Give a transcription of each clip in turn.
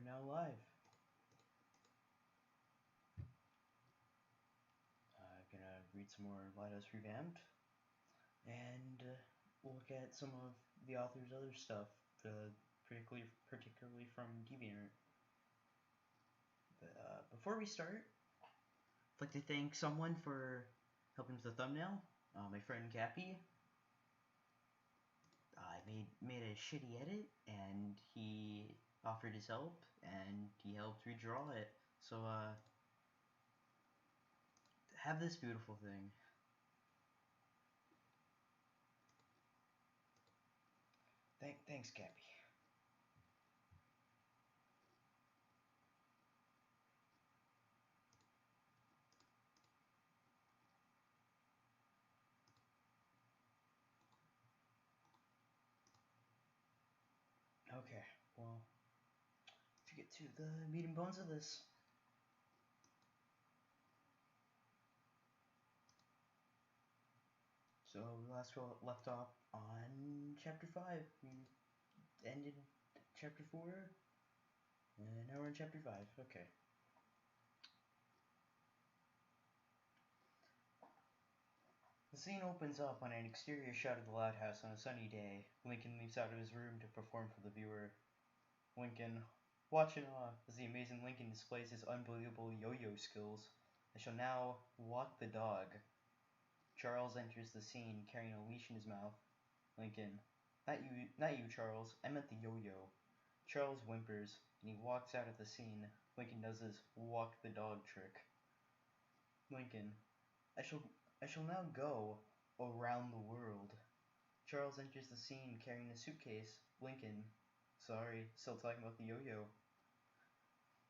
now live. Gonna read some more HARASS Revamped, and look at some of the author's other stuff, particularly from DeviantArt. But before we start, I'd like to thank someone for helping with the thumbnail. My friend Cappy. I made a shitty edit, and he offered his help, and he helped redraw it. So have this beautiful thing. Thanks, Cappy. Okay, well, to get to the meat and bones of this. So last we left off on chapter 5. We ended chapter 4, and now we're in chapter 5. Okay. The scene opens up on an exterior shot of the loud house on a sunny day. Lincoln leaps out of his room to perform for the viewer. Lincoln, watch in awe as the amazing Lincoln displays his unbelievable yo-yo skills. I shall now walk the dog. Charles enters the scene carrying a leash in his mouth. Lincoln, not you, Charles. I meant the yo-yo. Charles whimpers, and he walks out of the scene. Lincoln does his walk the dog trick. Lincoln, I shall now go around the world. Charles enters the scene carrying a suitcase. Lincoln, sorry, still talking about the yo-yo.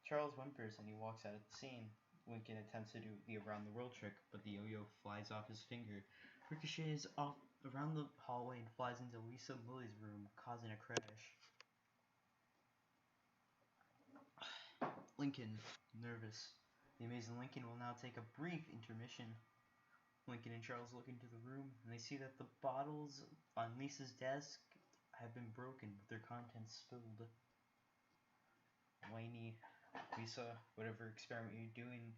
Charles whimpers and he walks out of the scene. Lincoln attempts to do the around the world trick, but the yo-yo flies off his finger, ricochets off around the hallway and flies into Lisa and Lily's room, causing a crash. Lincoln, nervous. The amazing Lincoln will now take a brief intermission. Lincoln and Charles look into the room, and they see that the bottles on Lisa's desk have been broken, with their contents spilled. Lainey, Lisa, whatever experiment you're doing,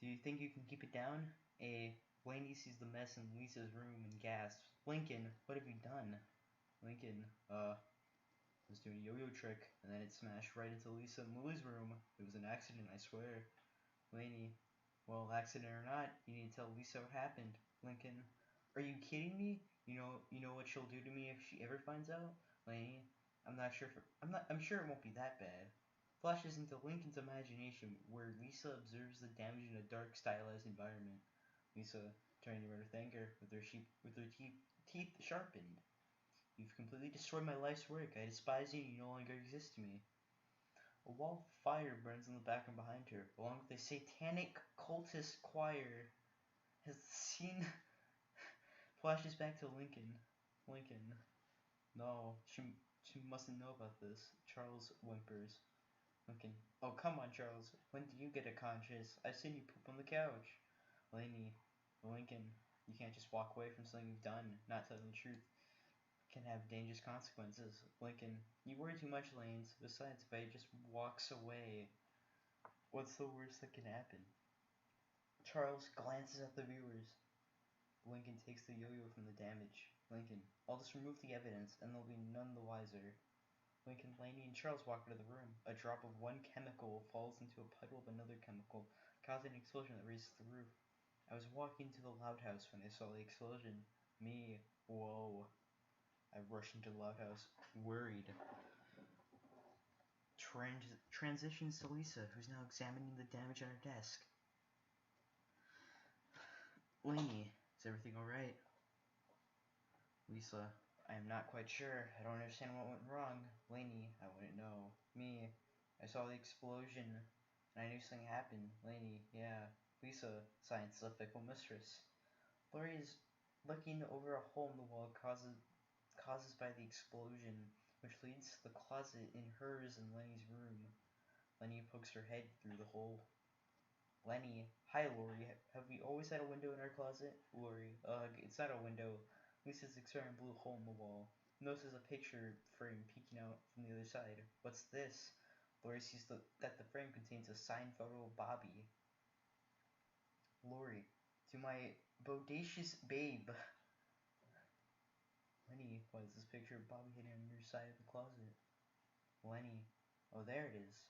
do you think you can keep it down? Lainey sees the mess in Lisa's room and gasps, Lincoln, what have you done? Lincoln, was doing a yo-yo trick, and then it smashed right into Lisa and Lily's room. It was an accident, I swear. Lainey, well, accident or not, you need to tell Lisa what happened. Lincoln, are you kidding me? You know what she'll do to me if she ever finds out? Lainey, I'm sure it won't be that bad. Flashes into Lincoln's imagination, where Lisa observes the damage in a dark, stylized environment. Lisa, turning to her with anger, with her teeth sharpened. You've completely destroyed my life's work. I despise you and you no longer exist to me. A wall of fire burns in the back and behind her, along with a satanic cultist choir. As the scene flashes back to Lincoln. Lincoln. No, she mustn't know about this. Charles whimpers. Lincoln. Oh, come on, Charles. When do you get a conscience? I've seen you poop on the couch. Lainey. Lincoln. You can't just walk away from something you've done, not telling the truth. Can have dangerous consequences. Lincoln, you worry too much, Lanes. Besides, if I just walks away, what's the worst that can happen? Charles glances at the viewers. Lincoln takes the yo-yo from the damage. Lincoln, I'll just remove the evidence, and they'll be none the wiser. Lincoln, Lainey, and Charles walk into the room. A drop of one chemical falls into a puddle of another chemical, causing an explosion that raises the roof. I was walking to the loud house when I saw the explosion. Me, whoa. I rushed into the loud house, worried. Transitions to Lisa, who's now examining the damage on her desk. Lainey, is everything alright? Lisa, I am not quite sure. I don't understand what went wrong. Lainey, I wouldn't know. Me, I saw the explosion, and I knew something happened. Lainey, yeah. Lisa, science is a fickle mistress. Lori is looking over a hole in the wall caused by the explosion, which leads to the closet in hers and Lenny's room. Lenny pokes her head through the hole. Lenny, hi Lori, have we always had a window in our closet? Lori, it's not a window. Lisa's experiment blew a hole in the wall. Notices a picture frame peeking out from the other side. What's this? Lori sees that the frame contains a signed photo of Bobby. Lori, to my bodacious babe. Lenny, what is this picture of Bobby hidden on your side of the closet? Lenny, oh there it is.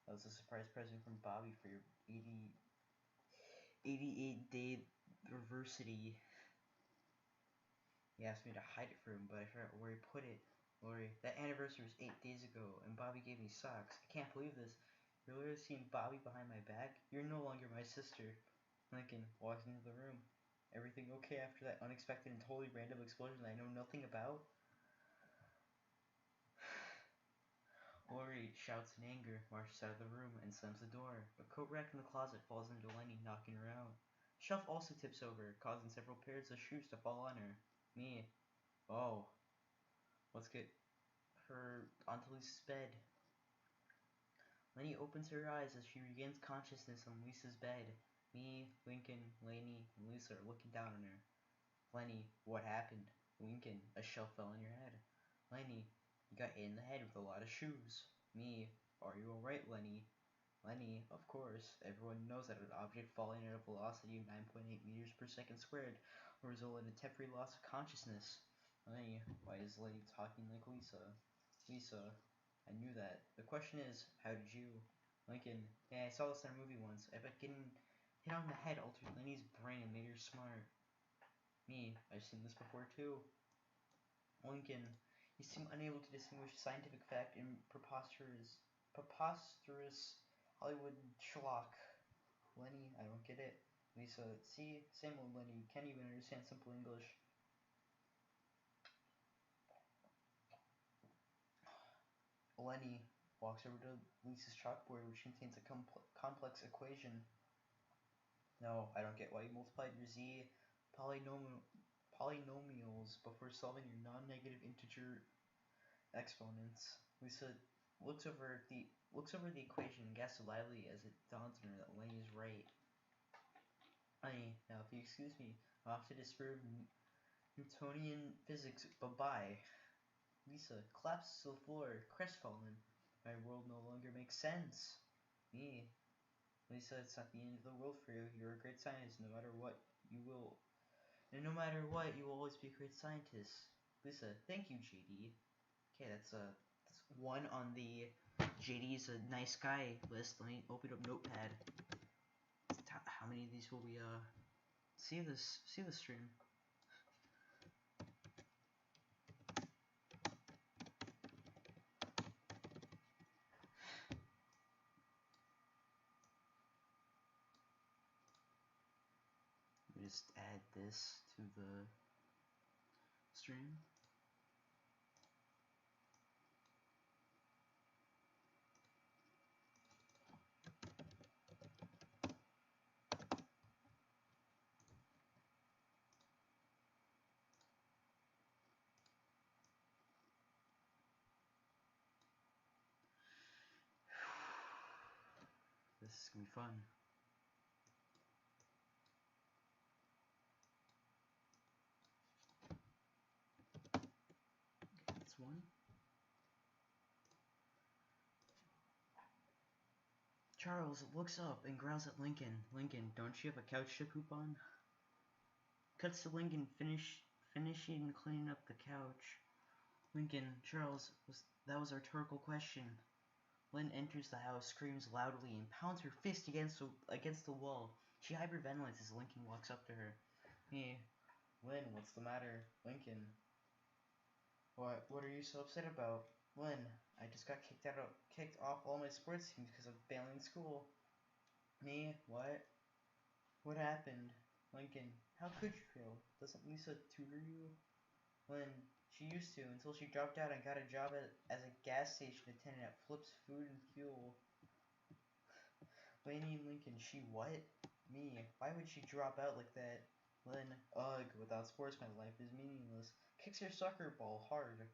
That was a surprise present from Bobby for your 88-day reversity. He asked me to hide it from him, but I forgot where he put it. Lori, that anniversary was 8 days ago, and Bobby gave me socks. I can't believe this. You're literally seeing Bobby behind my back? You're no longer my sister. Lincoln walks into the room. Everything okay after that unexpected and totally random explosion that I know nothing about? Lori shouts in anger, marches out of the room, and slams the door. A coat rack in the closet falls into Lenny, knocking her out. The shelf also tips over, causing several pairs of shoes to fall on her. Me. Oh. Let's get her onto Lisa's bed. Lenny opens her eyes as she regains consciousness on Lisa's bed. Me, Lincoln, Lainey, and Lisa are looking down on her. Lenny, what happened? Lincoln, a shelf fell on your head. Lenny, you got hit in the head with a lot of shoes. Me, are you alright, Lenny? Lenny, of course. Everyone knows that an object falling at a velocity of 9.8 meters per second squared will result in a temporary loss of consciousness. Lenny, why is Lenny talking like Lisa? Lisa, I knew that. The question is, how did you? Lincoln, yeah, I saw this in a movie once. I bet getting hit on the head altered Lenny's brain and made her smart. Me, I've seen this before too. Lincoln, you seem unable to distinguish scientific fact and preposterous Hollywood schlock. Lenny, I don't get it. Lisa, see, same old Lenny, can't even understand simple English. Lenny walks over to Lisa's chalkboard, which contains a complex equation. No, I don't get why you multiplied your z polynomials before solving your non-negative integer exponents. Lisa looks over the equation and gasps loudly as it dawns on her that Lenny is right. Lenny, now if you excuse me, I'll have to disprove Newtonian physics. Bye-bye. Lisa collapses to the floor, crestfallen. My world no longer makes sense. Me. Lisa, it's not the end of the world for you. You're a great scientist. No matter what, you will always be a great scientist. Lisa, thank you, JD. Okay, that's one on the JD's a nice guy list. Let me open up Notepad. How many of these will we see this stream? Let me just add this to the stream. This is gonna be fun. Okay, that's one. Charles looks up and growls at Lincoln. Lincoln, don't you have a couch to poop on? Cuts to Lincoln finishing cleaning up the couch. Lincoln, Charles, that was a rhetorical question. Lynn enters the house, screams loudly, and pounds her fist against the wall. She hyperventilates as Lincoln walks up to her. Hey, Lynn, what's the matter? Lincoln. What are you so upset about? Lynn, I just got kicked off all my sports teams because of failing school. Me? What? What happened? Lincoln, how could you fail? Doesn't Lisa tutor you? Lynn, she used to until she dropped out and got a job as a gas station attendant at Flip's Food and Fuel. Lainey and Lincoln, she what? Me, why would she drop out like that? Lynn, ugh, without sports my life is meaningless. Kicks her soccer ball hard.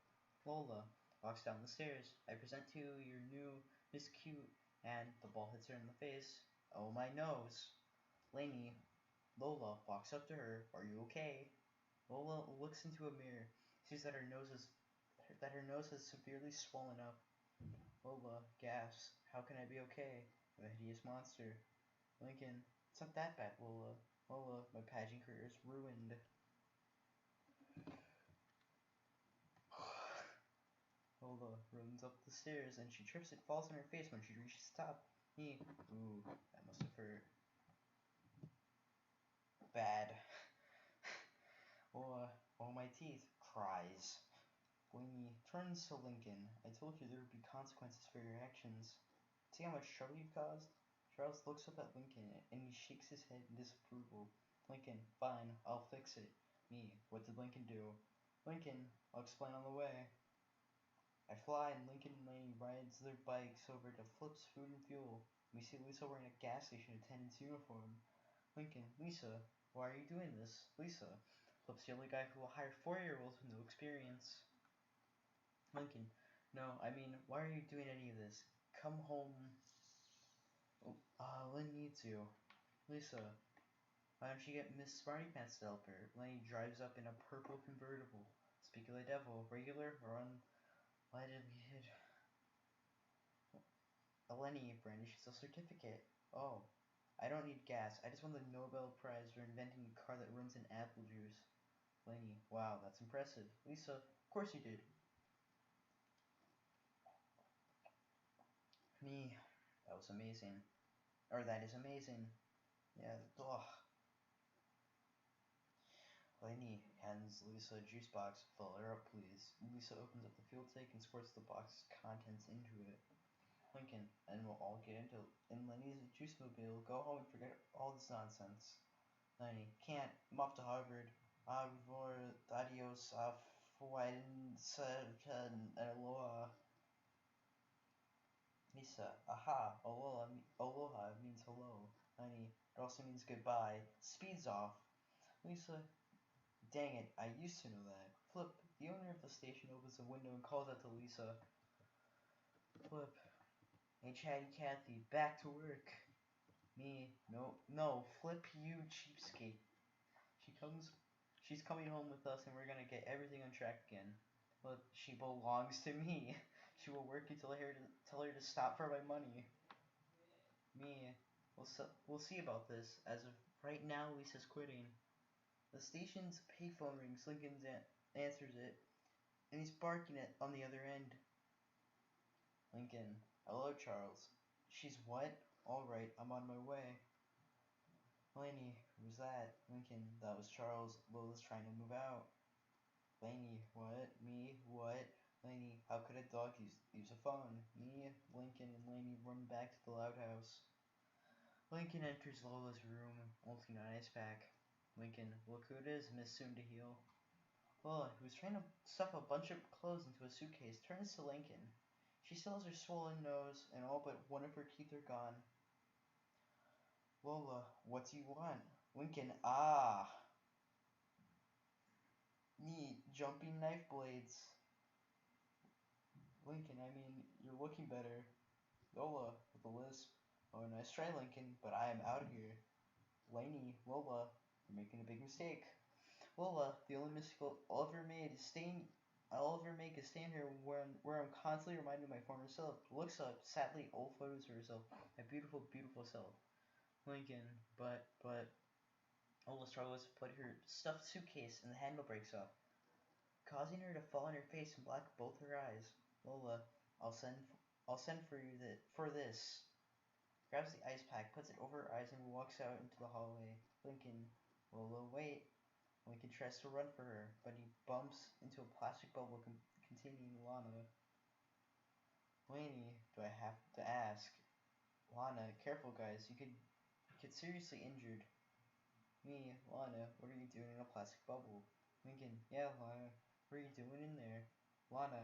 Lola walks down the stairs. I present to you your new Miss Cute, and the ball hits her in the face. Oh, my nose. Lainey, Lola walks up to her. Are you okay? Lola looks into a mirror, sees that her nose has severely swollen up. Lola gasps. How can I be okay? The hideous monster. Lincoln, it's not that bad, Lola. Lola, my pageant career is ruined. Lola runs up the stairs and she trips and falls on her face when she reaches the top. Ooh, that must have hurt. Bad. Oh, my teeth. Cries. Blaney turns to Lincoln. I told you there would be consequences for your actions. See how much trouble you've caused? Charles looks up at Lincoln and he shakes his head in disapproval. Lincoln, fine, I'll fix it. What did Lincoln do? Lincoln, I'll explain on the way. I fly and Lincoln and Laney rides their bikes over to Flip's Food and Fuel. We see Lisa wearing a gas station attendant's uniform. Lincoln, Lisa, why are you doing this? Lisa, Flip's the only guy who will hire 4-year-olds with no experience. Lincoln, no, I mean, why are you doing any of this? Come home. Lynn needs you. Lisa, why don't you get Miss Smarty Pants to help her? Lenny drives up in a purple convertible. Speak of the devil, regular or unleaded? Lenny brandishes a certificate. Oh, I don't need gas. I just won the Nobel Prize for inventing a car that runs in apple juice. Lenny, wow, that's impressive. Lisa, of course you did. That was amazing. Or that is amazing. Yeah, ugh. Lenny hands Lisa a juice box. Fill her up, please. Lisa opens up the fuel tank and squirts the box's contents into it. Lincoln, and we'll all get in Lenny's juice mobile. Go home and forget all this nonsense. Lenny, can't. I'm off to Harvard. Adios, and aloha. Lisa, aha, aloha means hello. Lenny, it also means goodbye. Speeds off. Lisa, dang it, I used to know that. Flip, the owner of the station, opens the window and calls out to Lisa. Flip, hey Chatty Cathy, back to work. No, Flip, you cheapskate. She's coming home with us and we're gonna get everything on track again. But she belongs to me. She will work until I tell her to stop for my money. We'll see about this. As of right now, Lisa's quitting. The station's payphone rings. Lincoln answers it, and he's barking on the other end. Lincoln, hello, Charles. She's what? All right, I'm on my way. Laney, who's that? Lincoln, that was Charles. Lola's trying to move out. Laney, what? Me? What? Laney, how could a dog use a phone? Me, Lincoln, and Laney run back to the loud house. Lincoln enters Lola's room, holding an ice pack. Lincoln, look who it is, Miss Soon to Heal. Lola, who was trying to stuff a bunch of clothes into a suitcase, turns to Lincoln. She still has her swollen nose, and all but one of her teeth are gone. Lola, what do you want? Lincoln, me, jumping knife blades. Lincoln, I mean, you're looking better. Lola, with a lisp. Oh, nice try, Lincoln, but I am out of here. Laney, Lola, you're making a big mistake. Lola, the only mistake I'll ever make is staying here where I'm constantly reminded of my former self. Looks up, sadly, old photos of herself, a beautiful, beautiful self. Lincoln, but Lola struggles to put her stuffed suitcase and the handle breaks off, causing her to fall on her face and black both her eyes. Lola, I'll send for you for this. Grabs the ice pack, puts it over her eyes, and walks out into the hallway. Lincoln, Lola, wait. Lincoln tries to run for her, but he bumps into a plastic bubble containing Lana. Laney, do I have to ask? Lana, careful guys, you could get seriously injured. Lana, what are you doing in a plastic bubble? Lincoln, yeah, Lana, what are you doing in there? Lana,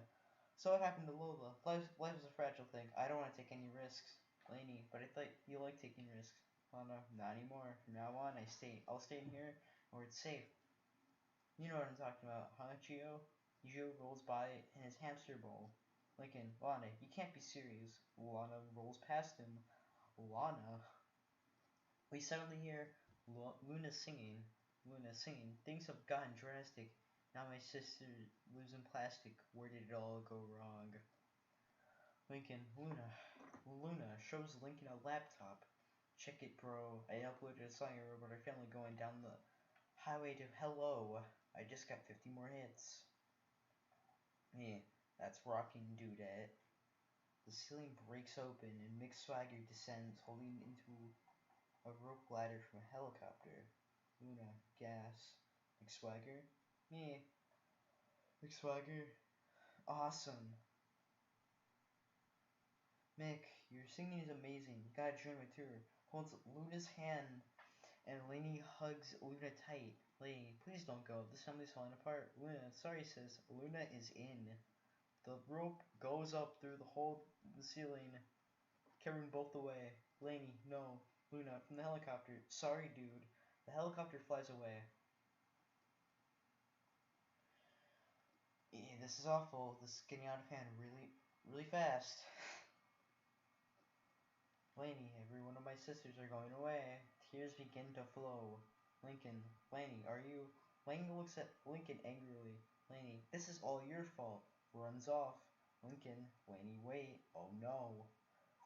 so what happened to Lola? Life is a fragile thing. I don't want to take any risks. Laney, but I thought you liked taking risks. Lana, not anymore. From now on, I'll stay in here where it's safe. You know what I'm talking about, huh, Gio? Gio rolls by in his hamster bowl. Lincoln, Lana, you can't be serious. Lana rolls past him. Lana. We suddenly hear Luna singing. Things have gotten drastic. Now my sister lives in plastic. Where did it all go wrong? Lincoln, Luna shows Lincoln a laptop. Check it, bro. I uploaded a song about our family going down the highway to hello. I just got 50 more hits. Yeah, that's rocking dudette. The ceiling breaks open and Mick Swagger descends, holding into a rope ladder from a helicopter. Luna, gas. Mick Swagger? Yeah. Mick Swagger? Awesome. Mick, your singing is amazing. You gotta join my tour. Holds Luna's hand, and Lainey hugs Luna tight. Lainey, please don't go. This family's falling apart. Luna, sorry sis. Luna is in. The rope goes up through the hole in the ceiling, carrying both away. Lainey, no. Luna, from the helicopter. Sorry, dude. The helicopter flies away. Yeah, this is awful. This is getting out of hand really fast. Lainey, every one of my sisters are going away. Tears begin to flow. Lincoln, Lainey, are you? Lainey looks at Lincoln angrily. Lainey, this is all your fault. Runs off. Lincoln, Lainey, wait. Oh no.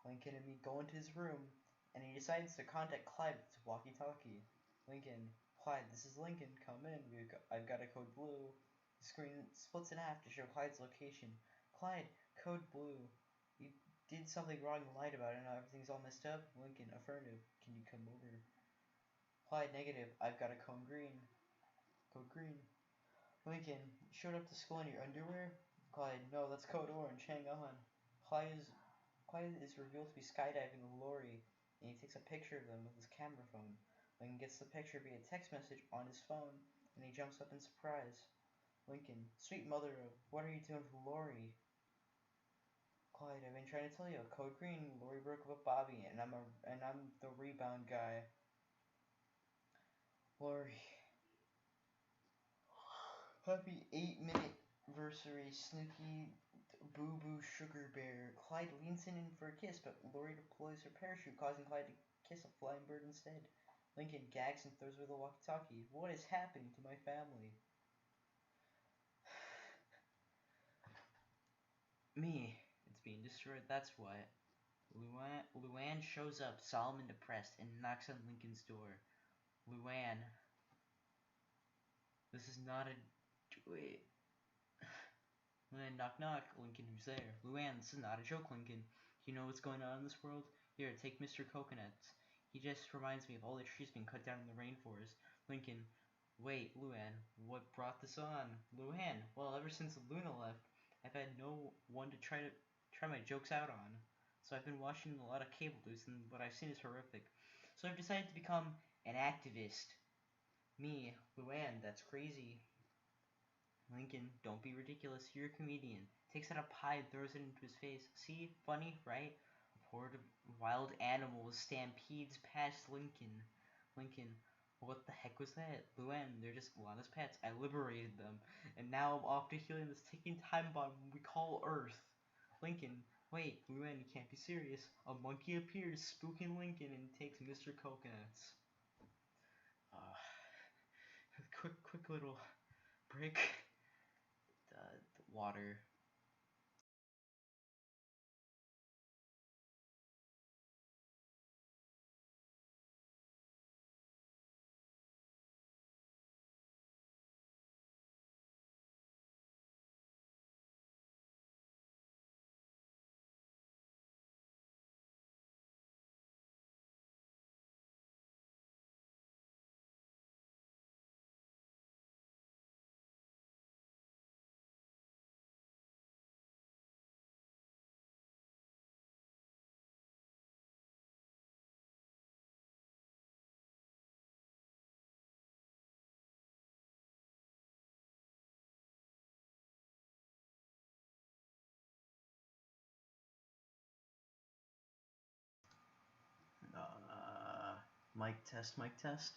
Lincoln and me go into his room, and he decides to contact Clyde with his walkie-talkie. Lincoln, Clyde, this is Lincoln. Come in. I've got a code blue. The screen splits in half to show Clyde's location. Clyde, code blue. You did something wrong and lied about it. Now everything's all messed up. Lincoln, affirmative. Can you come over? Clyde, negative. I've got a code green. Code green. Lincoln, you showed up to school in your underwear? Clyde, no, that's code orange. Hang on. Clyde is revealed to be skydiving with Lori, and he takes a picture of them with his camera phone. Lincoln gets the picture via text message on his phone, and he jumps up in surprise. Lincoln, sweet mother of, what are you doing with Lori? Clyde, I've been trying to tell you, code green. Lori broke up with Bobby, and I'm the rebound guy. Lori, happy 8-minute anniversary, Snooky Boo Boo Sugar Bear. Clyde leans in for a kiss, but Lori deploys her parachute, causing Clyde to kiss a flying bird instead. Lincoln gags and throws away the walkie-talkie. What is happening to my family? Me. It's being destroyed, that's what. Luann shows up, solemn and depressed, and knocks on Lincoln's door. Luann. This is not a... Wait. Luann, knock knock. Lincoln, who's there? Luann, this is not a joke, Lincoln. You know what's going on in this world? Here, take Mr. Coconuts. He just reminds me of all the trees being cut down in the rainforest. Lincoln, wait, Luann, what brought this on? Luann, well, ever since Luna left, I've had no one to try my jokes out on. So I've been watching a lot of cable news, and what I've seen is horrific. So I've decided to become an activist. Me, Luann, that's crazy. Lincoln, don't be ridiculous, you're a comedian. Takes out a pie and throws it into his face. See? Funny, right? A horde of wild animals stampedes past Lincoln. Lincoln, what the heck was that? Luann, they're just Lana's pets. I liberated them. And now I'm off to healing this ticking time bomb we call Earth. Lincoln, wait, Luann, you can't be serious. A monkey appears, spooking Lincoln, and takes Mr. Coconuts. Quick little break. The water. Mic test, mic test.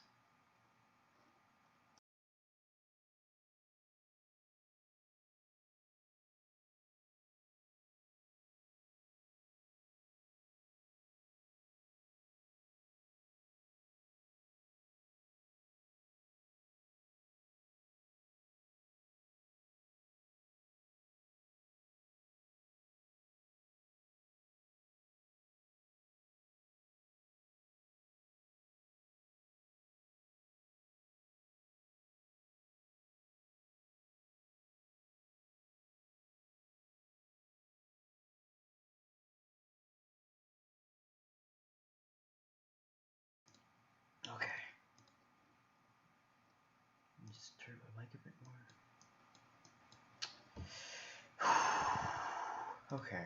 Okay.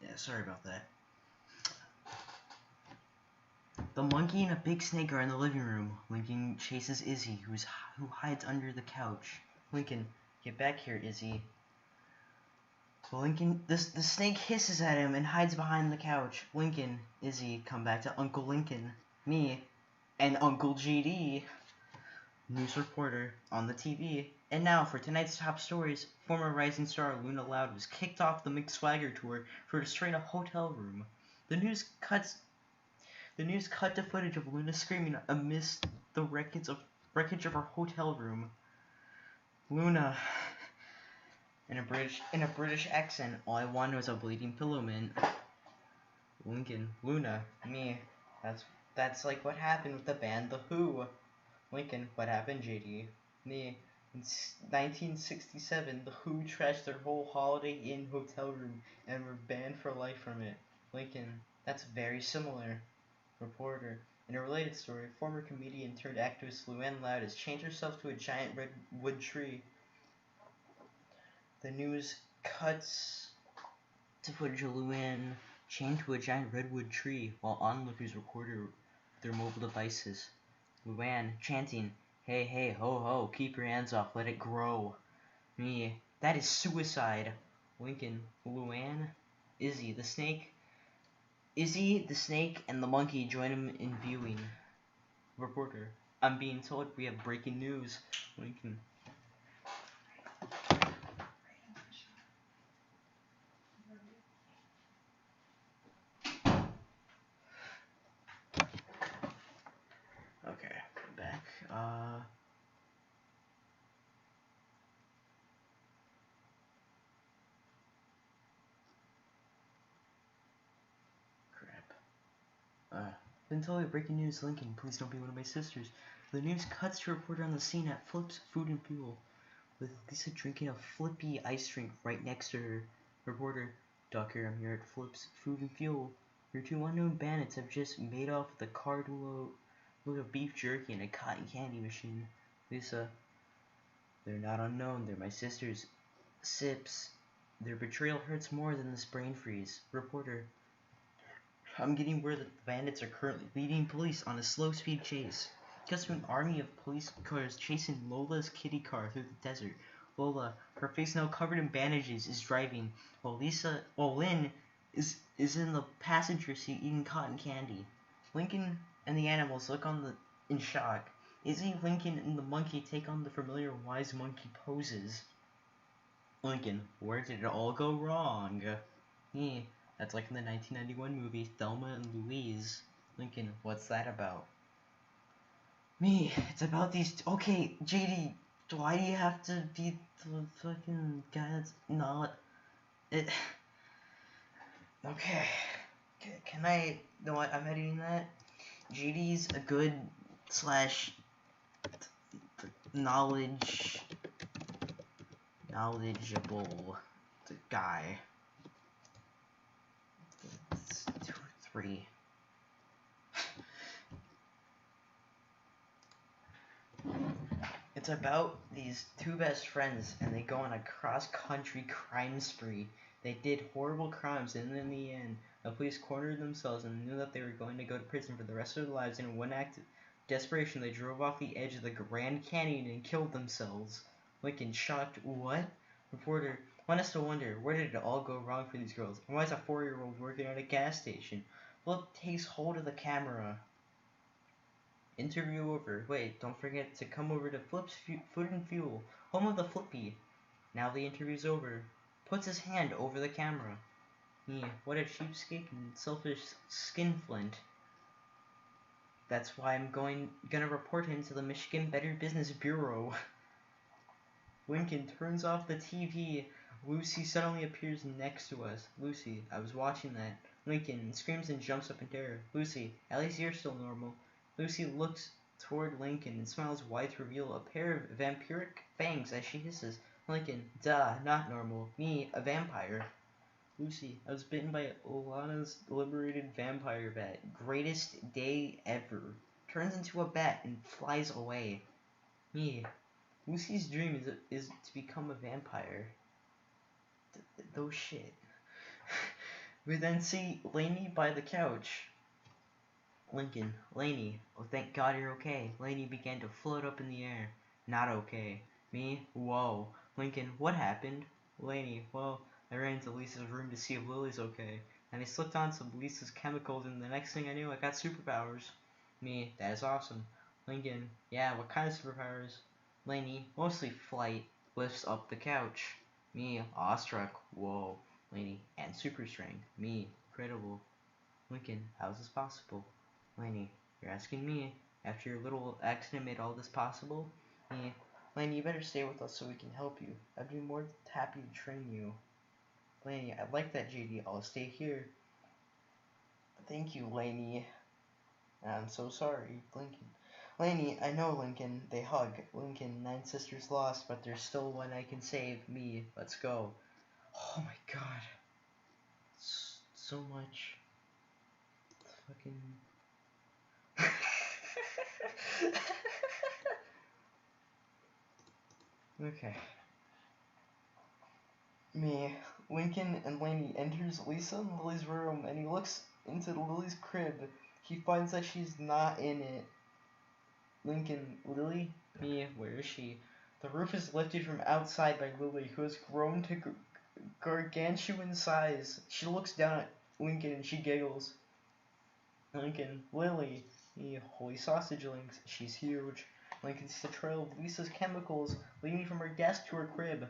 Yeah, sorry about that. The monkey and a big snake are in the living room. Lincoln chases Izzy, who hides under the couch. Lincoln, get back here, Izzy. Lincoln, the snake hisses at him and hides behind the couch. Lincoln, Izzy, come back to Uncle Lincoln. Me, and Uncle GD. News reporter on the TV. And now for tonight's top stories. Former rising star Luna Loud was kicked off the McSwagger tour for destroying a hotel room. The news cut to footage of Luna screaming amidst the wreckage of her hotel room. Luna, in a British accent, all I want was a bleeding pillow man. Lincoln, Luna, me. That's like what happened with the band The Who. Lincoln, what happened, JD? Me. In 1967, The Who trashed their whole Holiday Inn hotel room and were banned for life from it. Lincoln, that's very similar. Reporter, in a related story, former comedian turned activist Luann Loud has changed herself to a giant redwood tree. The news cuts to footage of Luann chained to a giant redwood tree while onlookers recorded their mobile devices. Luann chanting, "Hey, hey, ho, ho, keep your hands off, let it grow." Me, that is suicide. Lincoln, Luann, Izzy the snake, and the monkey join him in viewing. Reporter, I'm being told we have breaking news. Lincoln. Okay, I'm back. Been told we have breaking news. Lincoln, please don't be one of my sisters. The news cuts to a reporter on the scene at Flip's Food and Fuel, with Lisa drinking a Flippy ice drink right next to her. Reporter, Docker, I'm here at Flip's Food and Fuel. Your two unknown bandits have just made off with a carload of beef jerky and a cotton candy machine. Lisa, they're not unknown. They're my sisters. Sips. Their betrayal hurts more than this brain freeze. Reporter, I'm getting word that the bandits are currently leading police on a slow-speed chase. Cuts to an army of police cars chasing Lola's kitty car through the desert. Lola, her face now covered in bandages, is driving, while Lynn is in the passenger seat eating cotton candy. Lincoln and the animals look on in shock. Izzy, Lincoln, and the monkey take on the familiar wise monkey poses. Lincoln, where did it all go wrong? That's like in the 1991 movie Thelma and Louise. Lincoln, what's that about? Me, it's about these. Okay, JD, why do you have to be the fucking guy that's not it? Okay, can I? No, what? I'm editing that. JD's a good slash knowledgeable guy. 2 or 3. It's about these two best friends, and they go on a cross-country crime spree. They did horrible crimes, and in the end, the police cornered themselves and knew that they were going to go to prison for the rest of their lives. And in one act of desperation, they drove off the edge of the Grand Canyon and killed themselves. Lincoln, shocked, what? Reporter, one has to wonder, where did it all go wrong for these girls? And why is a 4-year-old working at a gas station? Flip takes hold of the camera. Interview over. Wait, don't forget to come over to Flip's Food and Fuel, home of the Flippy. Now the interview's over. Puts his hand over the camera. What a cheapskate and selfish skinflint. That's why I'm gonna report him to the Michigan Better Business Bureau. Lincoln turns off the TV. Lucy suddenly appears next to us. Lucy, I was watching that. Lincoln screams and jumps up in terror. Lucy, at least you're still normal. Lucy looks toward Lincoln and smiles wide to reveal a pair of vampiric fangs as she hisses. Lincoln, duh, not normal. Me, a vampire. Lucy, I was bitten by Olana's liberated vampire bat. Greatest day ever. Turns into a bat and flies away. Me, Lucy's dream is to become a vampire. Those shit. We then see Lainey by the couch. Lincoln, Lainey, oh thank God you're okay. Lainey began to float up in the air. Not okay. Me? Whoa. Lincoln, what happened? Lainey, well, I ran into Lisa's room to see if Lily's okay. And I slipped on some Lisa's chemicals and the next thing I knew I got superpowers. Me, that is awesome. Lincoln, yeah, what kind of superpowers? Lainey, mostly flight, lifts up the couch. Me, awestruck, whoa. Lainey, and super strength. Me, incredible. Lincoln, how is this possible? Lainey, you're asking me. After your little accident made all this possible? Me, Lainey, you better stay with us so we can help you. I'd be more than happy to train you. Lainey, I like that, JD. I'll stay here. Thank you, Lainey. I'm so sorry, Lincoln. Lainey, I know, Lincoln. They hug. Lincoln, 9 sisters lost, but there's still one I can save. Me, let's go. Oh my god. So much. Fucking... Okay. Me, Lincoln and Lainey enters Lisa and Lily's room, and he looks into Lily's crib. He finds that she's not in it. Lincoln, Lily? Me, where is she? The roof is lifted from outside by Lily, who has grown to gargantuan size. She looks down at Lincoln and she giggles. Lincoln, Lily, me, holy sausage links. She's huge. Lincoln sees a trail of Lisa's chemicals leading from her desk to her crib.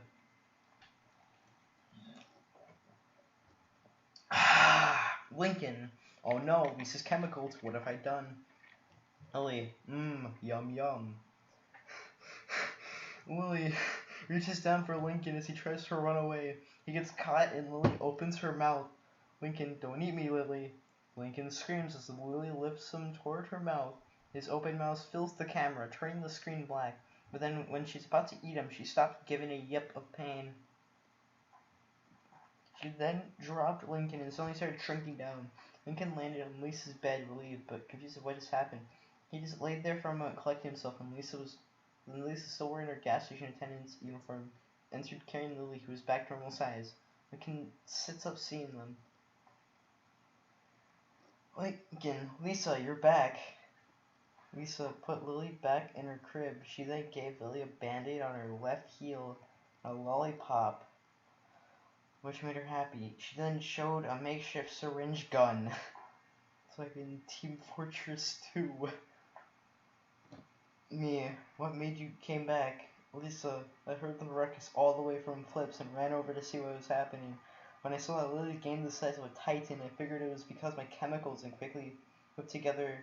Lincoln, oh no, Lisa's chemicals, what have I done? Lily, yum yum. Lily reaches down for Lincoln as he tries to run away. He gets caught and Lily opens her mouth. Lincoln, don't eat me, Lily. Lincoln screams as Lily lifts him toward her mouth. His open mouth fills the camera, turning the screen black. But then when she's about to eat him, she stopped giving a yip of pain. She then dropped Lincoln and suddenly started shrinking down. Lincoln landed on Lisa's bed, relieved, but confused at what just happened. He just laid there for a moment, collecting himself, and Lisa, still wearing her gas station attendant's uniform, entered carrying Lily, who was back to normal size. Lincoln sits up seeing them. Lincoln, Lisa, you're back. Lisa put Lily back in her crib. She then gave Lily a band-aid on her left heel, a lollipop, which made her happy. She then showed a makeshift syringe gun. It's like in Team Fortress 2. Me, what made you came back? Lisa, I heard the ruckus all the way from Flips and ran over to see what was happening. When I saw that Lily gained the size of a titan, I figured it was because of my chemicals and quickly put together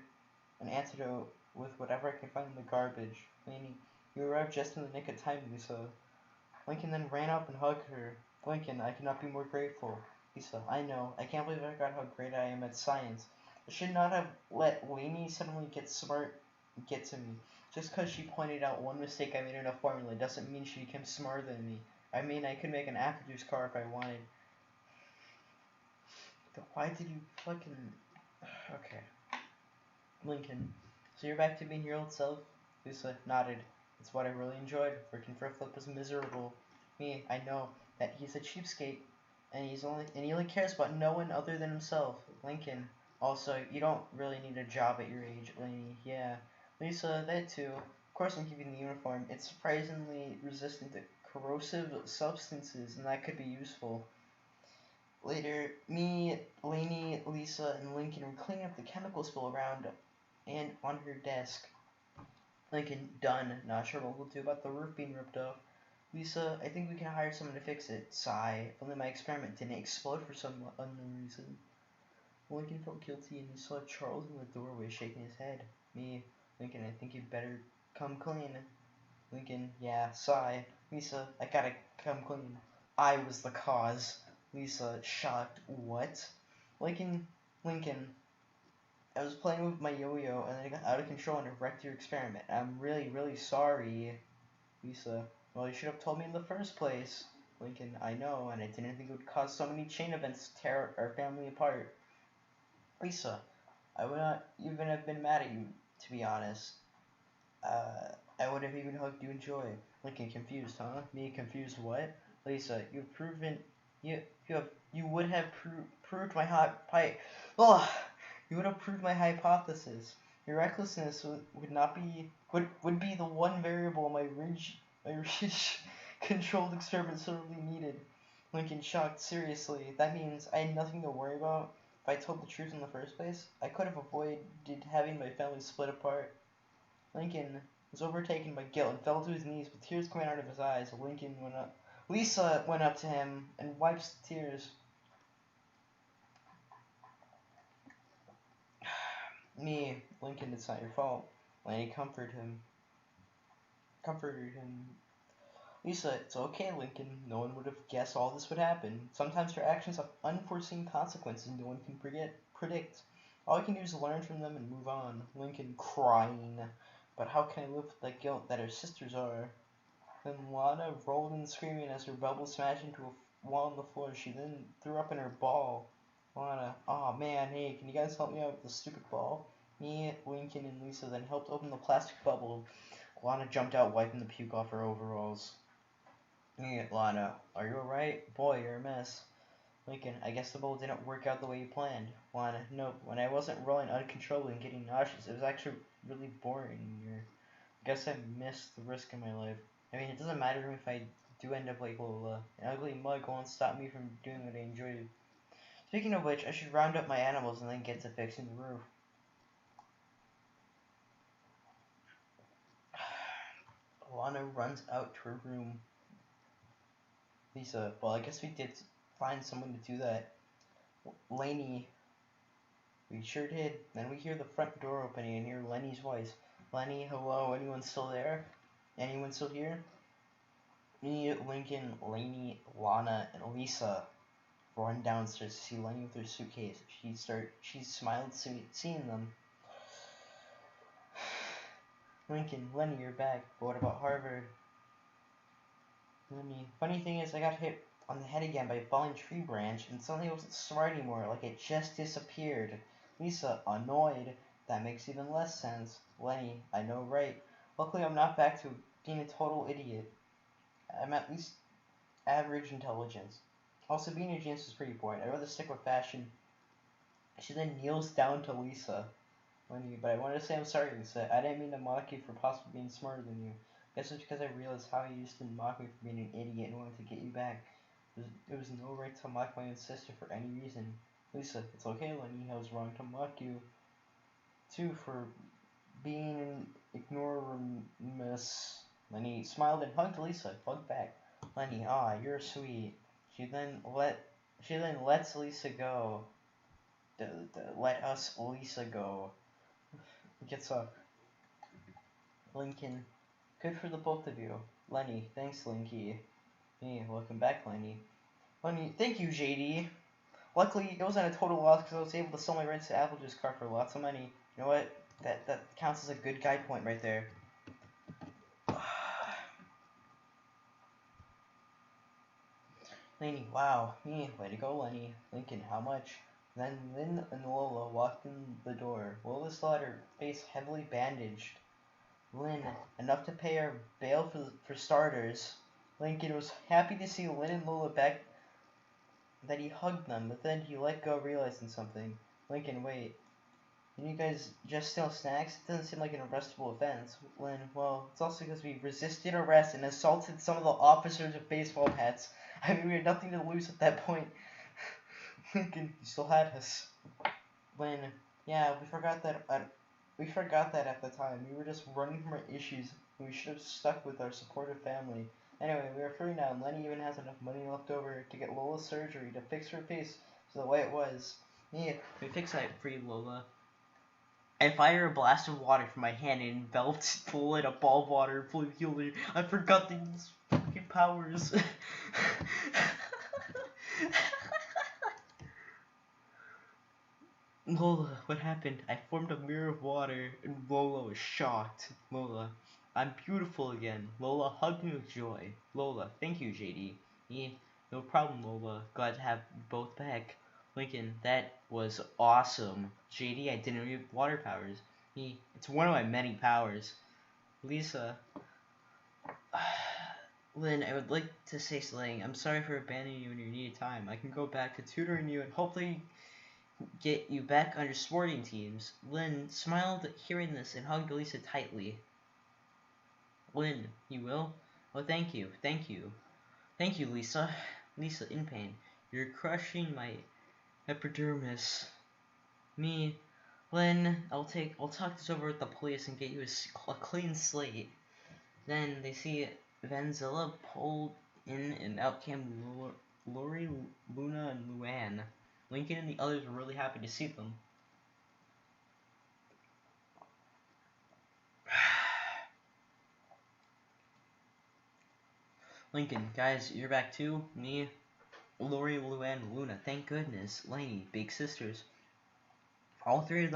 an antidote with whatever I could find in the garbage. Lainey, you arrived just in the nick of time, Lisa. Lincoln then ran up and hugged her. Lincoln, I cannot be more grateful. Lisa, I know. I can't believe I forgot how great I am at science. I should not have let Lainey suddenly get to me. Just because she pointed out one mistake I made in a formula doesn't mean she became smarter than me. I mean, I could make an apple juice car if I wanted. But why did you fucking... Okay. Lincoln, so you're back to being your old self? Lisa nodded. It's what I really enjoyed. Working for Flip was miserable. Me, I know that he's a cheapskate, and he only cares about no one other than himself. Lincoln, also, you don't really need a job at your age. Lainey, yeah. Lisa, that too. Of course I'm keeping the uniform. It's surprisingly resistant to corrosive substances, and that could be useful. Later, me, Lainey, Lisa, and Lincoln were cleaning up the chemical spill around and on her desk. Lincoln, done. Not sure what we'll do about the roof being ripped off. Lisa, I think we can hire someone to fix it. Sigh. If only my experiment didn't explode for some unknown reason. Lincoln felt guilty and he saw Charles in the doorway shaking his head. Me, Lincoln, I think you'd better come clean. Lincoln, yeah. Sigh. Lisa, I gotta come clean. I was the cause. Lisa, shocked. What? Lincoln, I was playing with my yo-yo and then it got out of control and it wrecked your experiment. I'm really, really sorry. Lisa, well, you should have told me in the first place. Lincoln, I know, and I didn't think it would cause so many chain events to tear our family apart. Lisa, I would not even have been mad at you, to be honest. I would have even hugged you in joy. Lincoln, confused, huh? Me, confused what? Lisa, you've proven, you would have proved my ugh, you would have proved my hypothesis. Your recklessness would not be, would be the one variable my ridge controlled experiment sorely needed. Lincoln, shocked, seriously, that means I had nothing to worry about? If I told the truth in the first place, I could have avoided having my family split apart. Lincoln was overtaken by guilt and fell to his knees with tears coming out of his eyes. Lisa went up to him and wiped the tears. Me, Lincoln, it's not your fault. Lanny comforted him. Lisa, it's okay, Lincoln. No one would have guessed all this would happen. Sometimes your actions have unforeseen consequences no one can predict. All you can do is learn from them and move on. Lincoln, crying. But how can I live with the guilt that our sisters are? Then Lana rolled in screaming as her bubble smashed into a wall on the floor. She then threw up in her ball. Lana, oh man, hey, can you guys help me out with the stupid ball? Me, Lincoln, and Lisa then helped open the plastic bubble. Lana jumped out, wiping the puke off her overalls. Me, Lana, are you alright? Boy, you're a mess. Lincoln, I guess the bubble didn't work out the way you planned. Lana, nope. When I wasn't rolling uncontrollably and getting nauseous, it was actually really boring in here. I guess I missed the risk in my life. I mean, it doesn't matter if I do end up like Lola. An ugly mug won't stop me from doing what I enjoy. Speaking of which, I should round up my animals and then get to fixing the roof. Lana runs out to her room. Lisa, well, I guess we did find someone to do that. Lainey, we sure did. Then we hear the front door opening and hear Lenny's voice. Lenny, hello, anyone still there? Anyone still here? Me, Lincoln, Lainey, Lana, and Lisa run downstairs to see Lenny with her suitcase. She smiled seeing them. Lincoln, Lenny, you're back. But what about Harvard? Lenny, funny thing is I got hit on the head again by a falling tree branch and suddenly it wasn't sore anymore, like it just disappeared. Lisa, annoyed. That makes even less sense. Lenny, I know, right? Luckily I'm not back to being a total idiot. I'm at least average intelligence. Also, being a genius is pretty boring. I'd rather stick with fashion. She then kneels down to Lisa. Lenny, but I wanted to say I'm sorry, Lisa. I didn't mean to mock you for possibly being smarter than you. I guess it's because I realized how you used to mock me for being an idiot and wanted to get you back. It was no right to mock my own sister for any reason. Lisa, it's okay, Lenny. I was wrong to mock you, too, for being an ignoramus. Lenny smiled and hugged Lisa. Hugged back. Lenny, you're sweet. She then lets Lisa go. Let us Lisa go. Gets up. Lincoln, good for the both of you. Lenny, thanks, Linky. Hey, welcome back, Lenny. Lenny, thank you, JD. Luckily, it wasn't a total loss because I was able to sell my red apple juice cart for lots of money. You know what? That counts as a good guide point right there. Lenny, wow. Me, way to go, Lenny. Lincoln, how much? Then Lynn and Lola walked in the door. Lola still had her face heavily bandaged. Lynn, enough to pay our bail for starters. Lincoln was happy to see Lynn and Lola back, that he hugged them, but then he let go realizing something. Lincoln, wait. Did you guys just steal snacks? It doesn't seem like an arrestable offense. Lynn, well, it's also because we resisted arrest and assaulted some of the officers with baseball hats. I mean, we had nothing to lose at that point. Lincoln, you still had us. Lynn, yeah, we forgot that at the time. We were just running from our issues, and we should have stuck with our supportive family. Anyway, we are free now, and Lenny even has enough money left over to get Lola's surgery to fix her face to the way it was. Yeah, we fix that for you, Lola. I fire a blast of water from my hand and enveloped Lola in a ball of water fully healed her. I forgot these fucking powers. Lola, what happened? I formed a mirror of water, and Lola was shocked. Lola, I'm beautiful again. Lola hugged me with joy. Lola, thank you, JD. Yeah, no problem, Lola. Glad to have you both back. Lincoln, that was awesome. JD, I didn't know you had water powers. Yeah, it's one of my many powers. Lisa. Lynn, I would like to say something. I'm sorry for abandoning you in your needed time. I can go back to tutoring you and hopefully get you back on your sporting teams. Lynn smiled hearing this and hugged Lisa tightly. Lynn, you will? Oh, thank you, thank you. Thank you, Lisa. Lisa, in pain. You're crushing my epidermis. Me, Lynn, I'll talk this over with the police and get you a clean slate. Then they see Vanzilla pulled in and out came Lori, Luna, and Luann. Lincoln and the others were really happy to see them. Lincoln, guys, you're back too? Me, Lori, Luann, Luna, thank goodness. Lainey, big sisters. All three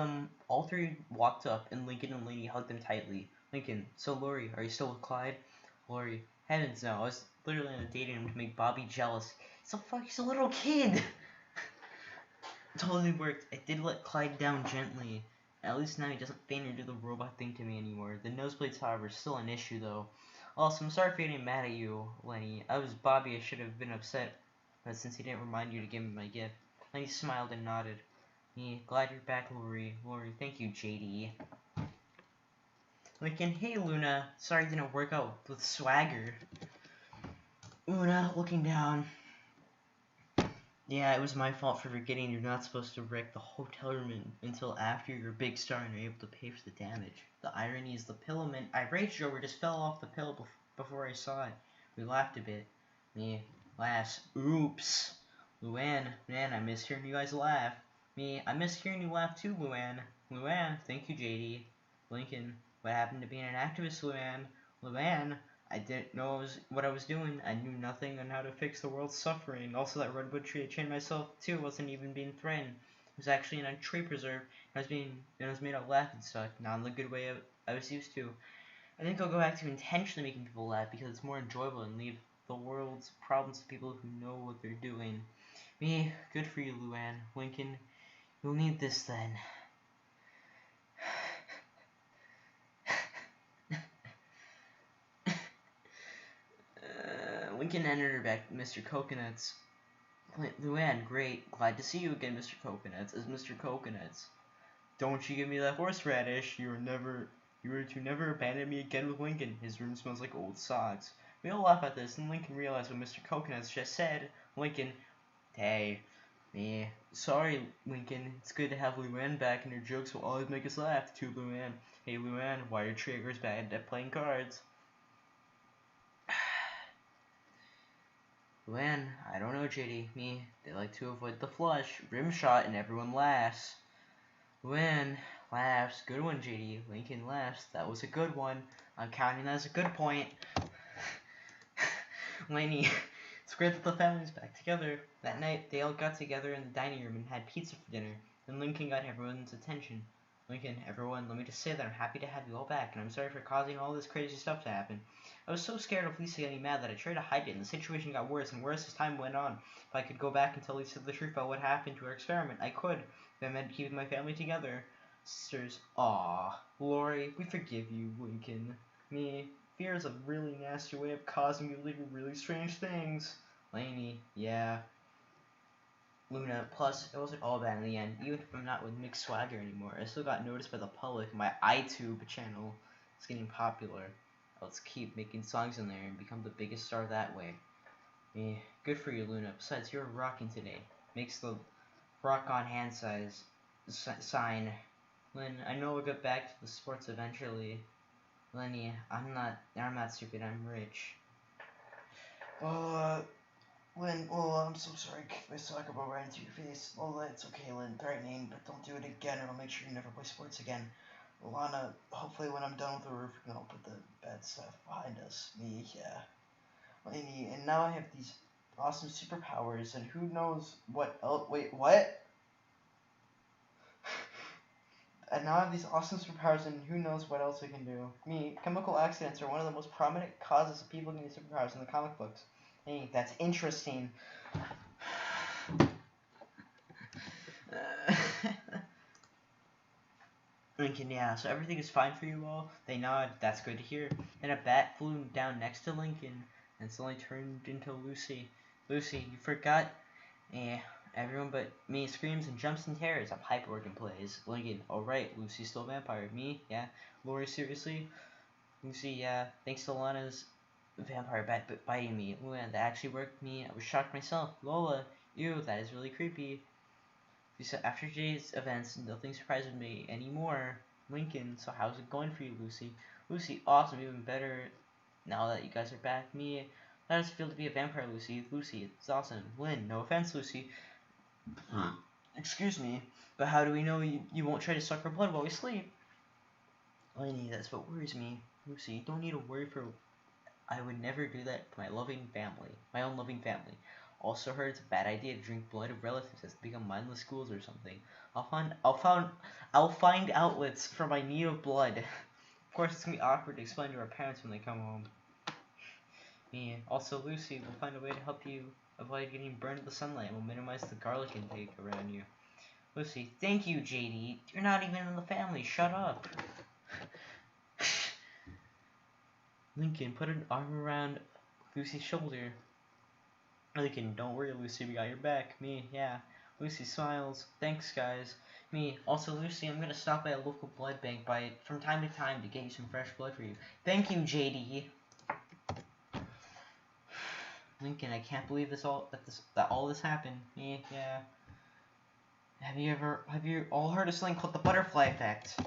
walked up, and Lincoln and Lainey hugged them tightly. Lincoln, so Lori, are you still with Clyde? Lori, heavens no, I was literally dating him to make Bobby jealous. He's a little kid! Totally worked. I did let Clyde down gently. At least now he doesn't feign or do the robot thing to me anymore. The nosebleeds, however, are still an issue, though. Also, I'm sorry for getting mad at you, Lenny. I was Bobby. I should have been upset, but since he didn't remind you to give me my gift. Lenny smiled and nodded. Me, glad you're back, Lori. Lori, thank you, JD. Lincoln, hey, Luna. Sorry it didn't work out with Swagger. Luna, looking down. Yeah, it was my fault for forgetting you're not supposed to wreck the hotel room until after you're a big star and you're able to pay for the damage. The irony is the pillowman, irate Joker, just fell off the pillow before I saw it. We laughed a bit. Me, laughs. Oops. Luann, man, I miss hearing you guys laugh. Me, I miss hearing you laugh too, Luann. Luann, thank you, JD. Lincoln, what happened to being an activist, Luann? Luann, I didn't know what I was doing. I knew nothing on how to fix the world's suffering. Also, that redwood tree I chained myself to wasn't even being threatened. It was actually in a tree preserve. It was made of laughing stock, not in the good way I was used to. I think I'll go back to intentionally making people laugh because it's more enjoyable and leave the world's problems to people who know what they're doing. Me, good for you, Luann. Lincoln, you'll need this then. Lincoln entered her back, Mr. Coconuts. Luann, great. Glad to see you again, Mr. Coconuts. As Mr. Coconuts. Don't you give me that horseradish. You were to never abandon me again with Lincoln. His room smells like old socks. We all laugh at this, and Lincoln realized what Mr. Coconuts just said. Lincoln, hey, me. Sorry, Lincoln. It's good to have Luann back, and her jokes will always make us laugh. To Luann. Hey, Luann, why are triggers bad at playing cards? Luann, I don't know, JD. Me, they like to avoid the flush. Rim shot and everyone laughs. Luann laughs. Good one, JD. Lincoln laughs. That was a good one. I'm counting that as a good point. Lainey, it's great that the family's back together. That night, they all got together in the dining room and had pizza for dinner. Then Lincoln got everyone's attention. Lincoln, everyone, let me just say that I'm happy to have you all back, and I'm sorry for causing all this crazy stuff to happen. I was so scared of Lisa getting mad that I tried to hide it, and the situation got worse and worse as time went on. If I could go back and tell Lisa the truth about what happened to her experiment, I could. That meant keeping my family together. Sisters, aw. Lori, we forgive you, Lincoln. Me, fear is a really nasty way of causing you to do really strange things. Lainey, yeah. Luna, plus, it wasn't all bad in the end. Even if I'm not with Mixed Swagger anymore, I still got noticed by the public. My iTube channel is getting popular. Let's keep making songs in there and become the biggest star that way. Yeah, good for you, Luna. Besides, you're rocking today. Makes the rock on hand size sign. Lynn, I know we'll get back to the sports eventually. Lenny, I'm not stupid. I'm rich. Lynn, I'm so sorry if I talk about right into your face. That's okay, Lynn. Threatening, but don't do it again, or I'll make sure you never play sports again. Lana, hopefully when I'm done with the roof, we can all put the bad stuff behind us. Me, yeah. And now I have these awesome superpowers, and who knows what else. Wait, what? And now I have these awesome superpowers, and who knows what else I can do. Me, chemical accidents are one of the most prominent causes of people getting superpowers in the comic books. Hey, that's interesting. Lincoln, yeah, so everything is fine for you all? They nod, that's good to hear. Then a bat flew down next to Lincoln and suddenly turned into Lucy. Lucy, you forgot? Everyone but me screams and jumps in terror as a pipe organ plays. Lincoln, alright, Lucy's still a vampire. Me? Yeah. Lori, seriously? Lucy, yeah. Thanks to Lana's vampire bat biting me. Ooh, and that actually worked me. I was shocked myself. Lola, ew, that is really creepy. So after today's events, nothing surprises me anymore. Lincoln, so how's it going for you, Lucy? Lucy, awesome, even better now that you guys are back. Me, how does it feel to be a vampire, Lucy? Lucy, it's awesome. Lynn, no offense, Lucy. Excuse me, but how do we know you won't try to suck our blood while we sleep? Lenny, that's what worries me. Lucy, you don't need to worry for... I would never do that to my loving family. My own loving family. Also heard it's a bad idea to drink blood of relatives as they become mindless ghouls or something. I'll find outlets for my need of blood. Of course, it's gonna be awkward to explain to our parents when they come home. Me. Also, Lucy, we'll find a way to help you avoid getting burned in the sunlight. We'll minimize the garlic intake around you. Lucy, thank you, JD. You're not even in the family. Shut up. Lincoln, put an arm around Lucy's shoulder. Lincoln, don't worry, Lucy, we got your back. Me, yeah. Lucy smiles. Thanks, guys. Me, also, Lucy, I'm gonna stop by a local blood bank from time to time to get you some fresh blood for you. Thank you, JD. Lincoln, I can't believe that all this happened. Me, yeah. Have you all heard of something called the butterfly effect?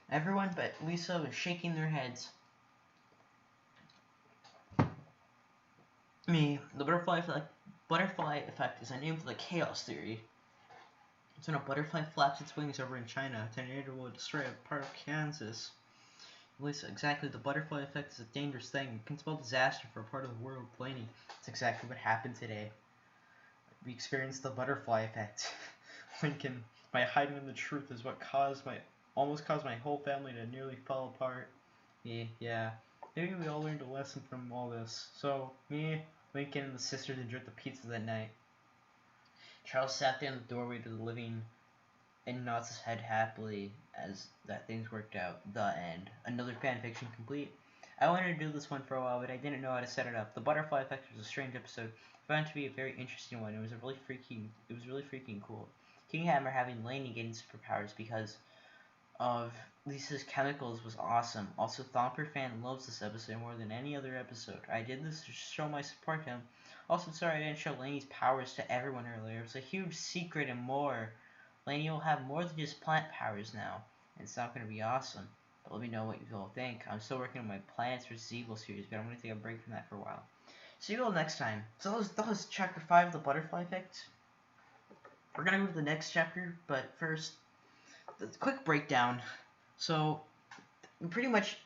Everyone but Lisa was shaking their heads. Me, the butterfly effect is a name for the chaos theory. It's when a butterfly flaps its wings over in China, a tornado will destroy a part of Kansas. Lisa, exactly, the butterfly effect is a dangerous thing. It can spell disaster for a part of the world. Blaney, it's exactly what happened today. We experienced the butterfly effect. Lincoln, my hiding in the truth is what almost caused my whole family to nearly fall apart. Yeah. Maybe we all learned a lesson from all this. So, me, Lincoln, and the sisters enjoyed the pizza that night. Charles sat there in the doorway to the living and nods his head happily as that things worked out. The end. Another fanfiction complete. I wanted to do this one for a while, but I didn't know how to set it up. The butterfly effect was a strange episode. I found it to be a very interesting one. It was really freaking cool. King Hammer having Lainey getting superpowers because of Lisa's chemicals was awesome. Also, Thomper fan loves this episode more than any other episode. I did this to show my support to him. Also, sorry I didn't show Lainey's powers to everyone earlier. It was a huge secret and more. Lainey will have more than just plant powers now, and it's not going to be awesome. But let me know what you all think. I'm still working on my Plants vs. Evil series, but I'm going to take a break from that for a while. See you all next time. So that was chapter 5 of the Butterfly Effect. We're going to go to the next chapter, but first, the quick breakdown. So, pretty much,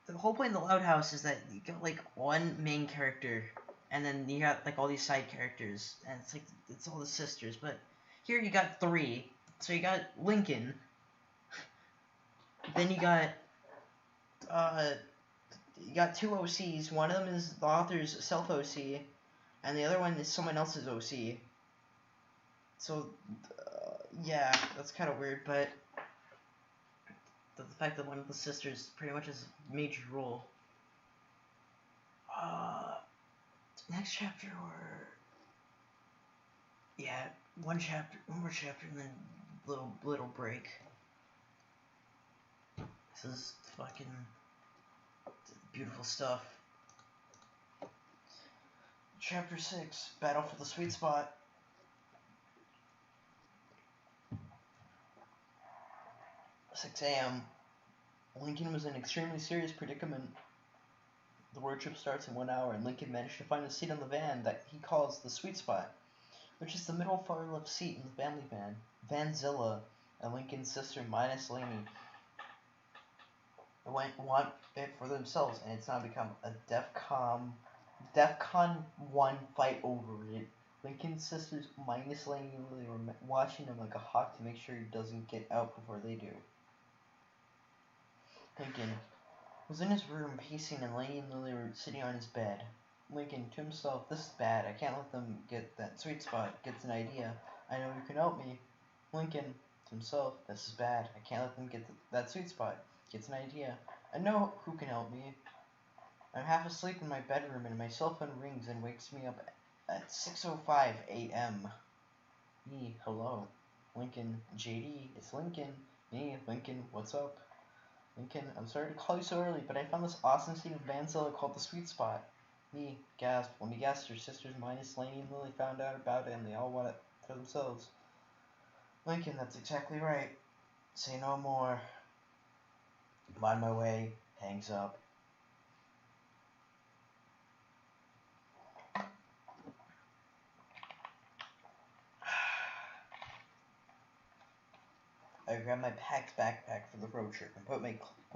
the whole point of the Loud House is that you got, like, one main character, and then you got, like, all these side characters, and it's all the sisters, but here you got 3. So you got Lincoln, then you got 2 OCs. One of them is the author's self-OC, and the other one is someone else's OC. So, yeah, that's kind of weird, but the fact that one of the sisters pretty much has a major role. Next chapter, or... yeah, one more chapter, and then little break. This is fucking beautiful stuff. Chapter 6, Battle for the Sweet Spot. 6 a.m. Lincoln was in an extremely serious predicament. The road trip starts in 1 hour, and Lincoln managed to find a seat on the van that he calls the Sweet Spot, which is the middle far left seat in the family van. Vanzilla, and Lincoln's sister minus Lainey, want it for themselves, and it's now become a DEFCON 1 fight over it. Lincoln's sisters minus Lainey and Lily were watching him like a hawk to make sure he doesn't get out before they do. Lincoln was in his room pacing, and Lainey and Lily were sitting on his bed. Lincoln, to himself, this is bad. I can't let them get that sweet spot. Gets an idea. I know you can help me. Lincoln, himself. This is bad. I can't let them get that sweet spot. Gets an idea. I know who can help me. I'm half asleep in my bedroom and my cell phone rings and wakes me up at 6:05 a.m. Me, hello. Lincoln, JD, it's Lincoln. Me, Lincoln, what's up? Lincoln, I'm sorry to call you so early, but I found this awesome scene of Vanzilla called The Sweet Spot. Me, gasp. Let me guess, your sisters minus Lainey and Lily found out about it and they all want it for themselves. Lincoln, that's exactly right. Say no more. I'm on my way. Hangs up. I grab my packed backpack for the road trip and put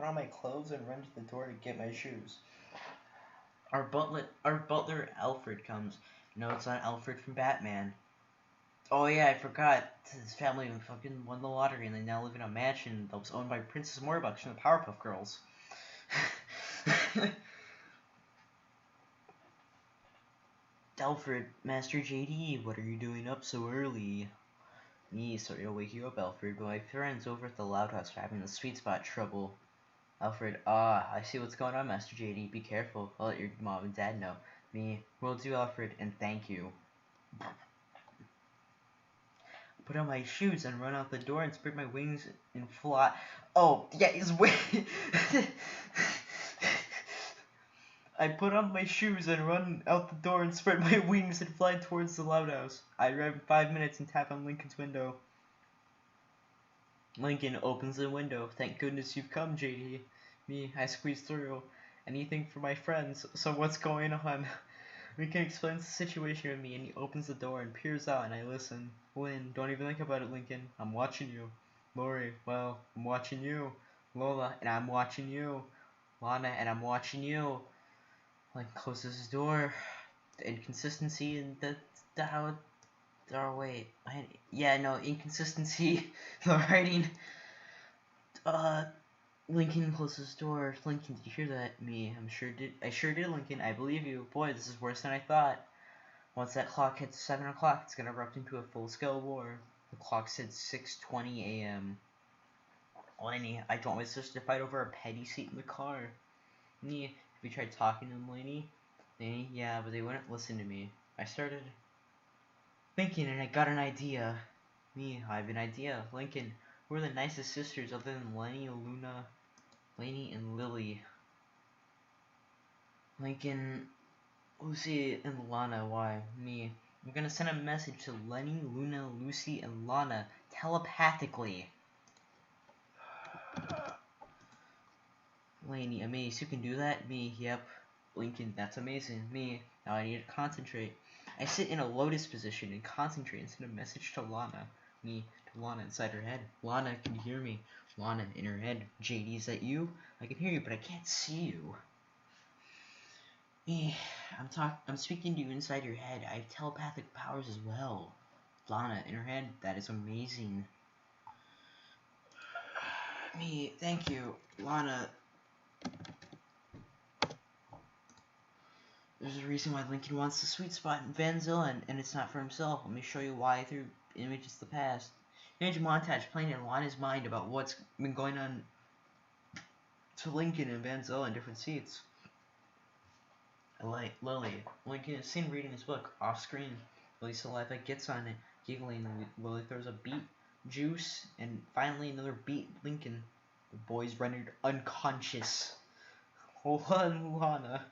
on my clothes and run to the door to get my shoes. Our butler Alfred comes. No, it's not Alfred from Batman. Oh yeah, I forgot. His family fucking won the lottery and they now live in a mansion that was owned by Princess Morbucks from the Powerpuff Girls. Alfred, Master JD, what are you doing up so early? Me, sorry to wake you up, Alfred, but my friends over at the Loud House are having the sweet spot trouble. Alfred, I see what's going on, Master JD. Be careful. I'll let your mom and dad know. Me, will do, Alfred, and thank you. Put on my shoes and run out the door and spread my wings and fly. Oh, yeah, his wing. I put on my shoes and run out the door and spread my wings and fly towards the Loud House. I arrive in 5 minutes and tap on Lincoln's window. Lincoln opens the window. Thank goodness you've come, JD. Me, I squeeze through. Anything for my friends. So what's going on? Lincoln explains the situation to me and he opens the door and peers out and I listen. Lynn, don't even think about it, Lincoln. I'm watching you. Lori, well, I'm watching you. Lola, and I'm watching you. Lana, and I'm watching you. Like closes his door. The inconsistency in the how. Oh wait, yeah, no inconsistency. The writing. Lincoln closes his door. Lincoln, did you hear that? Me, I sure did, Lincoln. I believe you. Boy, this is worse than I thought. Once that clock hits 7 o'clock, it's gonna erupt into a full-scale war. The clock said 6:20 a.m. Lenny, I don't want my sister to fight over a petty seat in the car. Me, have you tried talking to them, Lenny? Lenny, yeah, but they wouldn't listen to me. I started thinking and I got an idea. Me, I have an idea. Lincoln, we're the nicest sisters other than Lenny, Luna, Lainey, and Lily. Lincoln, Lucy, and Lana, why? Me. I'm gonna send a message to Lenny, Luna, Lucy, and Lana telepathically. Lainey, amazed. You can do that? Me, yep. Lincoln, that's amazing. Me, now I need to concentrate. I sit in a lotus position and concentrate and send a message to Lana. Me, to Lana inside her head. Lana, can you hear me? Lana, in her head. JD, is that you? I can hear you, but I can't see you. Me, I'm speaking to you inside your head. I have telepathic powers as well. Lana, in her head. That is amazing. Me, thank you. Lana. There's a reason why Lincoln wants the sweet spot in Vanzilla, and it's not for himself. Let me show you why through images of the past. Image montage playing in Lana's mind about what's been going on to Lincoln and Vanzilla in different seats. Lily. Lincoln is seen reading his book off screen. Lily Saliva gets on it, giggling. Lily throws a beet juice, and finally another beet. Lincoln. The boy's rendered unconscious. Lola and Lana.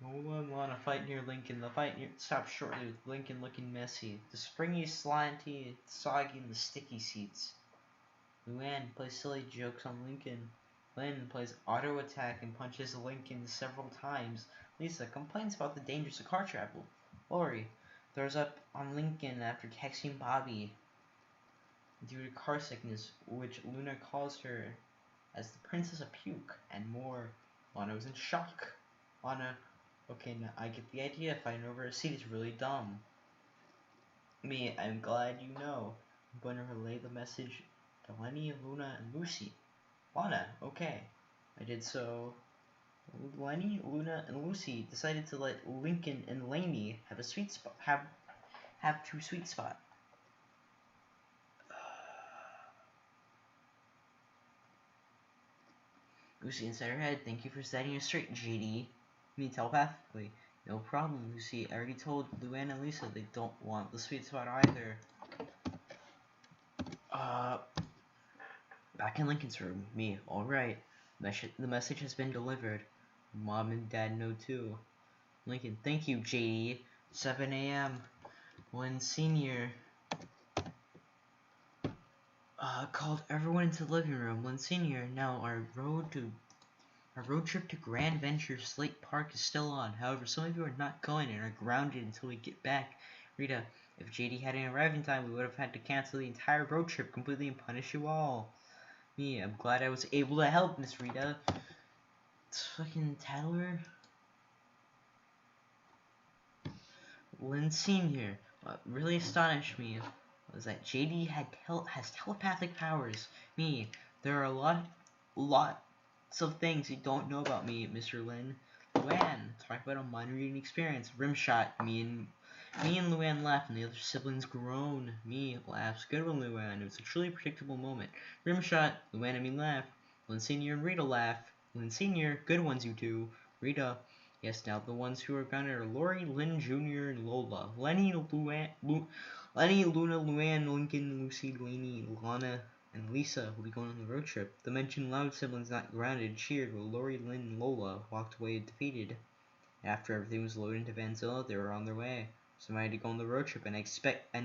Lola and Lana fight near Lincoln. The fight stops shortly with Lincoln looking messy. The springy, slanty, soggy, and the sticky seats. Luann plays silly jokes on Lincoln. Lynn plays auto attack and punches Lincoln several times. Lisa complains about the dangers of car travel. Lori throws up on Lincoln after texting Bobby due to car sickness, which Luna calls her as the Princess of Puke, and more. Lana was in shock. Lana, okay, now I get the idea. Fighting over a seat is really dumb. Me, I'm glad you know. I'm going to relay the message to Lenny, Luna, and Lucy. Lana, okay. I did so. Lenny, Luna, and Lucy decided to let Lincoln and Lainey have a sweet spot. Have to sweet spot. Lucy inside her head, thank you for setting us straight, JD. Me telepathically. No problem, Lucy. I already told Luann and Lisa they don't want the sweet spot either. Back in Lincoln's room. Me, alright. The message has been delivered. Mom and Dad know too. Lincoln, thank you, JD. 7 a.m. When Senior called everyone into the living room. When Senior, now our road trip to Grand Venture Slate Park is still on. However, some of you are not going and are grounded until we get back. Rita, if JD hadn't arrived in time, we would have had to cancel the entire road trip completely and punish you all. Me, I'm glad I was able to help, Miss Rita. It's fucking Tattler. Lynn Senior. What really astonished me was that JD has telepathic powers. Me, there are lots of things you don't know about me, Mr. Lin. Luann, talk about a mind reading experience. Rimshot. Me and Luann laugh, and the other siblings groan. Me laughs. Good one, Luann. It was a truly predictable moment. Rimshot. Luann and me laugh. Lin Senior and Rita laugh. Lin Senior, good ones, you two. Rita. Yes, now the ones who are gone are Lori, Lynn Jr., and Lola. Lenny, Luna, Luann, Lincoln, Lucy, Lainey, Lana, and Lisa will be going on the road trip. The mentioned loud siblings not grounded cheered while Lori, Lynn, and Lola walked away defeated. After everything was loaded into Vanzilla, they were on their way. Somebody had to go on the road trip, and I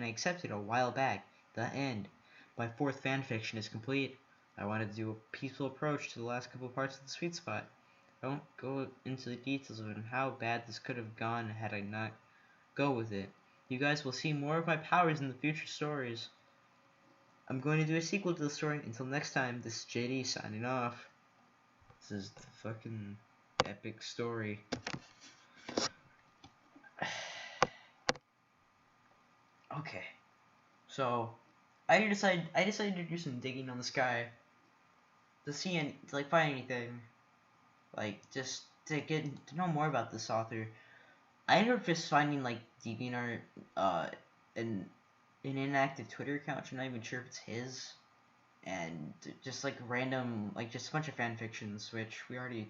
accepted a while back. The end. My 4th fanfiction is complete. I wanted to do a peaceful approach to the last couple parts of the sweet spot. I won't go into the details of how bad this could have gone had I not go with it. You guys will see more of my powers in the future stories. I'm going to do a sequel to the story. Until next time, this is JD signing off. This is the fucking epic story. Okay. So, I decided to do some digging on the sky to see to find anything. Just to get to know more about this author. I ended up just finding DeviantArt, an inactive Twitter account, which I'm not even sure if it's his, and just random, just a bunch of fan fictions, which I already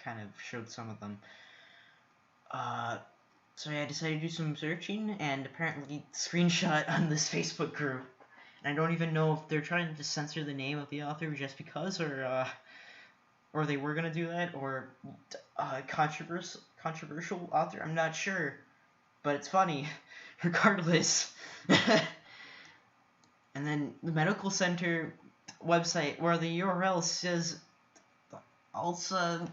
kind of showed some of them. So yeah, I decided to do some searching, and apparently screenshot on this Facebook group. And I don't even know if they're trying to censor the name of the author just because, or they were gonna do that, or controversial author. I'm not sure, but it's funny, regardless. And then the medical center website, where the URL says, also,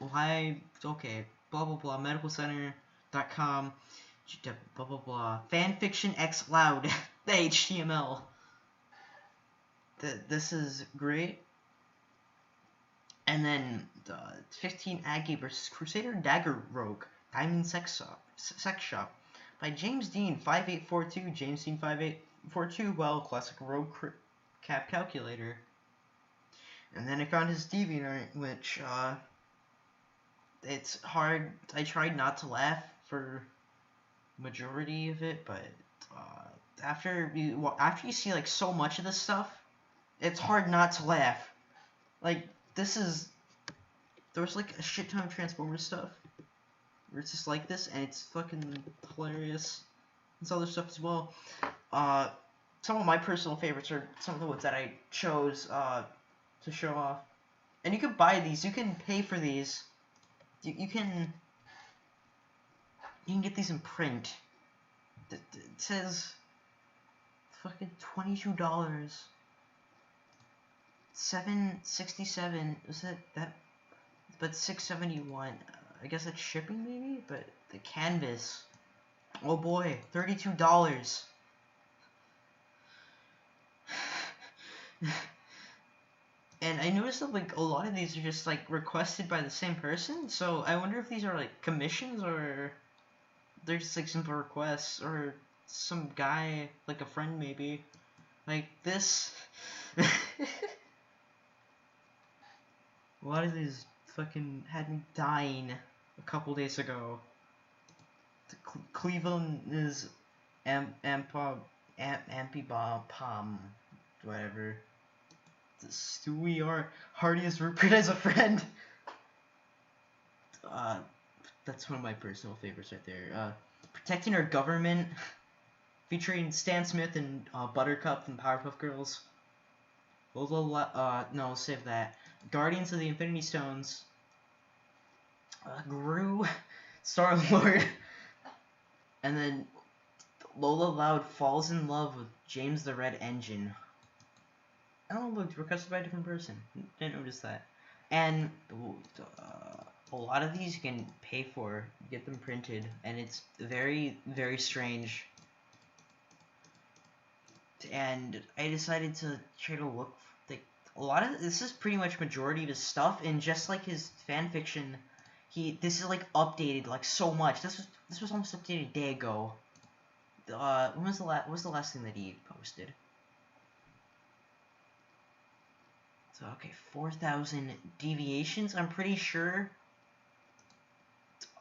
okay, blah blah blah, medicalcenter.com, blah blah blah, fanfiction x loud, the HTML. This is great. And then 15 Aggie vs Crusader Dagger Rogue Diamond Sex Shop by James Dean 5842. James Dean 5842. Well, classic Rogue Cap Calculator. And then I found his DeviantArt, which it's hard. I tried not to laugh for majority of it, but after you see so much of this stuff, it's hard not to laugh. There was a shit ton of Transformers stuff where it's just like this, and it's fucking hilarious. There's other stuff as well. Some of my personal favorites are some of the ones that I chose to show off. And you can buy these. You can pay for these. You can get these in print. It says fucking $22. $7.67. Was that? But $6.71. I guess that's shipping maybe. But the canvas. Oh boy, $32. And I noticed that a lot of these are just requested by the same person. So I wonder if these are commissions, or they're just simple requests, or some guy, a friend maybe. This. A lot of these fucking had me dying a couple days ago. Cleveland is Ampibom, whatever. Stewie are Hardy as Rupert as a friend. That's one of my personal favorites right there. Protecting Our Government, featuring Stan Smith and Buttercup from Powerpuff Girls. No, save that. Guardians of the Infinity Stones. Gru, Star-Lord, and then Lola Loud falls in love with James the Red Engine. Oh, look, requested by a different person. Didn't notice that. And a lot of these you can pay for, get them printed, and it's very, very strange. And I decided to try to look. Like, a lot of this is pretty much majority of his stuff, and just like his fan fiction, this is like updated like so much. This was almost updated a day ago. When was what was the last thing that he posted? So okay, 4,000 deviations. I'm pretty sure.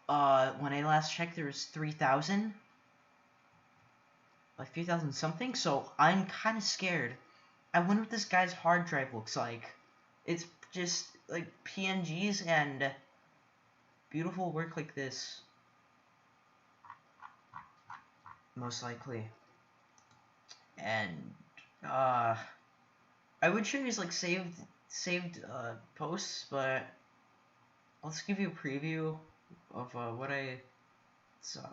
When I last checked, there was 3,000. Like 3,000 something. So I'm kind of scared. I wonder what this guy's hard drive looks like. It's just like PNGs and beautiful work like this. Most likely. And I would show you like saved posts, but let's give you a preview of what I saw.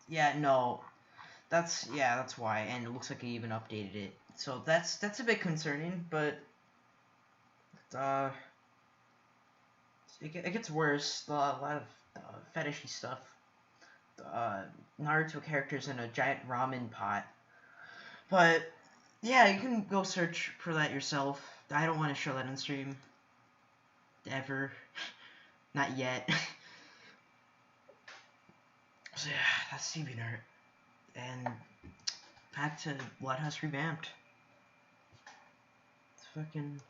Yeah, no, that's why, and it looks like I even updated it. So that's a bit concerning, but it gets worse. A lot of fetishy stuff. Naruto characters in a giant ramen pot. But yeah, you can go search for that yourself. I don't want to show that on stream. Ever. Not yet. So yeah, that's DeviantArt. And back to Bloodhouse Revamped. It's fucking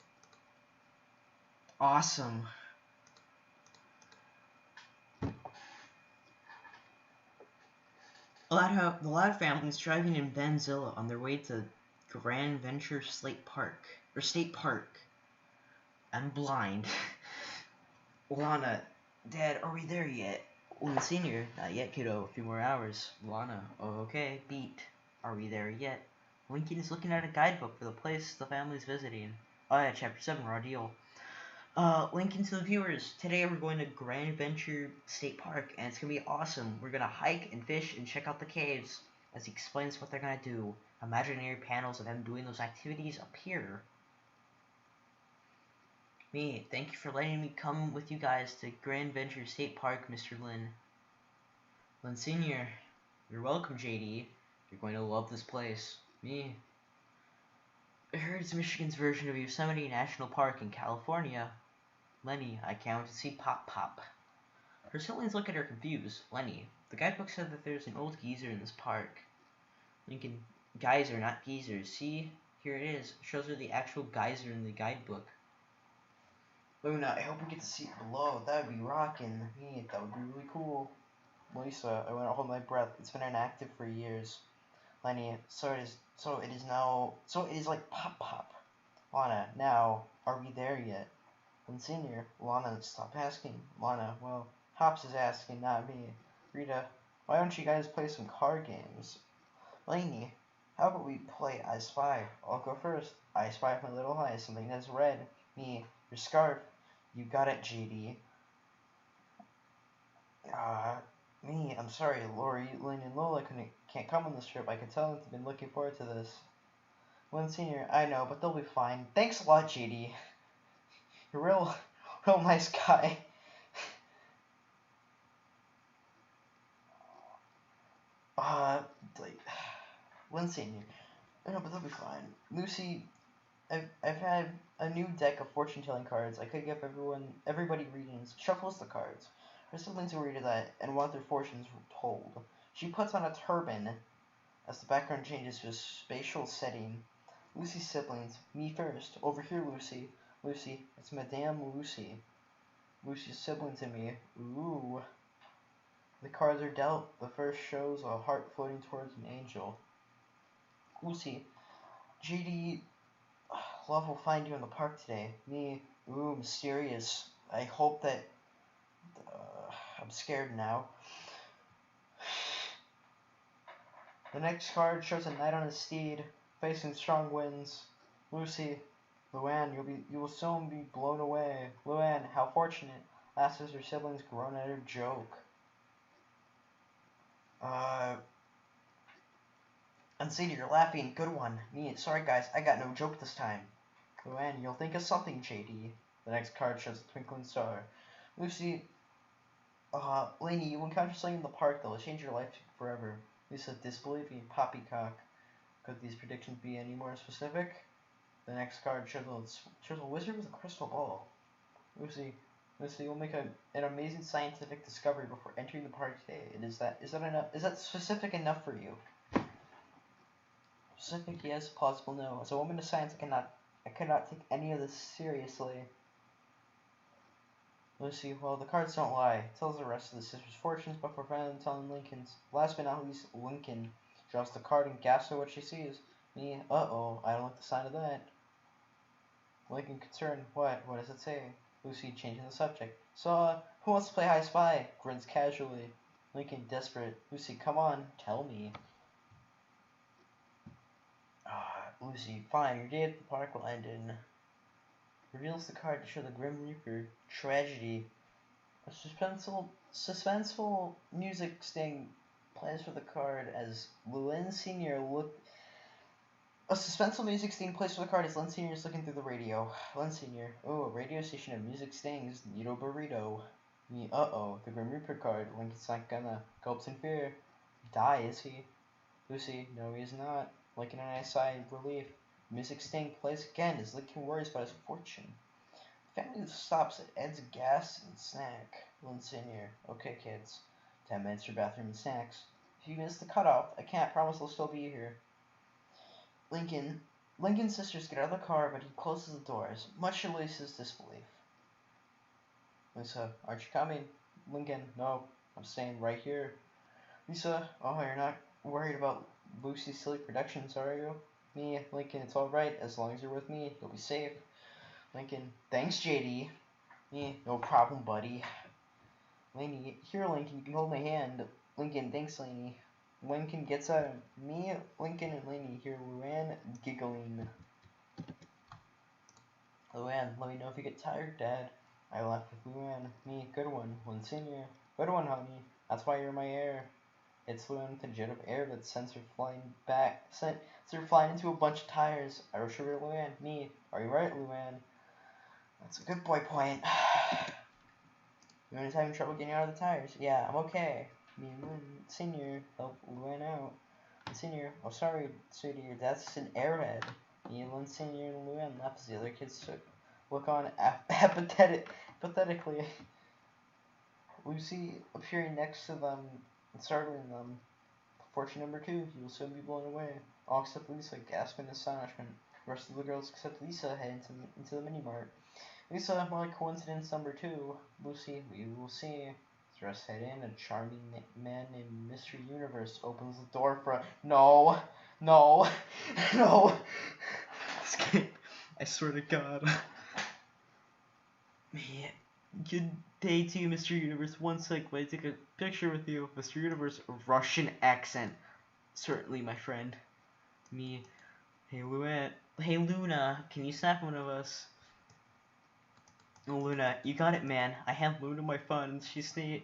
awesome. A lot of families driving in Benzilla on their way to Grand Venture State Park. I'm blind. Lana, Dad, are we there yet? Lynn Senior, not yet, kiddo. A few more hours. Lana, oh, okay. Beat, are we there yet? Lincoln is looking at a guidebook for the place the family's visiting. Oh yeah, Chapter 7, Raw Deal. Lincoln to the viewers. Today we're going to Grand Venture State Park, and it's gonna be awesome. We're gonna hike and fish and check out the caves, as he explains what they're gonna do. Imaginary panels of them doing those activities appear. Me, thank you for letting me come with you guys to Grand Venture State Park, Mr. Lin. Lin Senior, you're welcome, JD. You're going to love this place. Me, I heard it's Michigan's version of Yosemite National Park in California. Lenny, I can't wait to see Pop Pop. Her siblings look at her confused. Lenny, the guidebook said that there's an old geyser in this park. Lincoln, geyser, not geezers. See? Here it is. It shows her the actual geyser in the guidebook. Luna, I hope we get to see it below. That would be rockin'. Me, that would be really cool. Lisa, I want to hold my breath. It's been inactive for years. Lenny, so it is like Pop Pop. Lana, now, are we there yet? And Senior, Lana, stop asking. Lana, well, Hops is asking, not me. Rita, why don't you guys play some card games? Lainey, how about we play I Spy? I'll go first. I spy my little eye, something that's red. Me, your scarf. You got it, JD. Me, I'm sorry, Lori, Lynn, and Lola can't come on this trip. I can tell they've been looking forward to this. Lynn Senior, I know, but they'll be fine. Thanks a lot, JD. You're real nice guy. Lynn Senior, I know, but they'll be fine. Lucy, I've had a new deck of fortune-telling cards. I could give everybody readings. Shuffles the cards. Her siblings agree to that and want their fortunes told. She puts on a turban as the background changes to a spatial setting. Lucy's siblings. Me first. Over here, Lucy. Lucy, it's Madame Lucy. Lucy's siblings and me. Ooh. The cards are dealt. The first shows a heart floating towards an angel. Lucy. JD. love will find you in the park today. Me, ooh, mysterious. I hope that. I'm scared now. The next card shows a knight on a steed, facing strong winds. Lucy, Luann, you will soon be blown away. Luann, how fortunate. Last as her siblings groan at her joke. Unseen, you're laughing. Good one. Me, sorry guys, I got no joke this time. Luann, you'll think of something, JD. The next card shows a twinkling star. Lucy, Lainey, you encounter something in the park that will change your life forever. Lisa, disbelieving poppycock. Could these predictions be any more specific? The next card shows a wizard with a crystal ball. Lucy, you'll make an amazing scientific discovery before entering the park today. Is that enough? Is that specific enough for you? Specific, yes. Plausible, no. As a woman of science, I cannot take any of this seriously. Lucy, well, the cards don't lie. Tells the rest of the sisters' fortunes, but for finally telling Lincoln's. Last but not least, Lincoln draws the card and gasps at what she sees. Me, uh-oh, I don't like the sign of that. Lincoln, concerned, what does it say? Lucy, changing the subject. So, who wants to play High Spy? Grins casually. Lincoln, desperate. Lucy, come on, tell me. Lucy, fine, your day at the park will end in... Reveals the card to show the Grim Reaper. Tragedy. A suspenseful music sting plays for the card as Lynn Sr. A suspenseful music sting plays for the card as Lynn Sr. is looking through the radio. Lynn Sr. Oh, a radio station of music stings. Need a burrito. Me, uh-oh, the Grim Reaper card. Lincoln's not gonna. Gulps in fear. Die, is he? Lucy, no he is not. Lincoln and I sigh in relief. Music sting plays again as Lincoln worries about his fortune. The family stops at Ed's gas and snack. Lynn Sr. Okay, kids. 10 minutes for bathroom and snacks. If you miss the cutoff, I can't promise they'll still be here. Lincoln's sisters get out of the car, but he closes the doors, much to Lisa's disbelief. Lisa, aren't you coming? Lincoln, no, I'm staying right here. Lisa, oh, you're not worried about Lucy's silly productions, are you? Me, Lincoln, it's alright, as long as you're with me, you'll be safe. Lincoln, thanks, JD. Me, no problem, buddy. Lainey, here, Lincoln, you can hold my hand. Lincoln, thanks, Lainey. Lincoln gets out. Me, Lincoln, and Lainey hear Luann giggling. Luann, let me know if you get tired, Dad. I laugh with Luann. Me, good one. Lynn Sr. Good one, honey. That's why you're my heir. It's Luann with a jet of air that sends her flying into a bunch of tires. I rush over to Luann. Me, are you right, Luann? That's a good boy point. Luann's having trouble getting out of the tires. Yeah, I'm okay. Me and Lynn Sr. help Luann out. Lynn Sr. Oh, sorry, sweetie, your dad's just an airhead. Me and Lynn Sr. and Luann laugh as the other kids look on pathetically. Lucy appearing next to them and startling them. Fortune number 2, he will soon be blown away. All except Lisa gasp in astonishment. The rest of the girls except Lisa head into the mini-mart. Lisa, more like coincidence number 2. Lucy, we will see. Dress head in, a charming man named Mystery Universe opens the door for No. I swear to God. Man. Good day to you, Mr. Universe. One sec, will I take a picture with you? Mr. Universe, Russian accent. Certainly, my friend. Me. Hey, Luann. Hey, Luna, can you snap one of us? Oh, Luna, you got it, man. I have Luna my phone,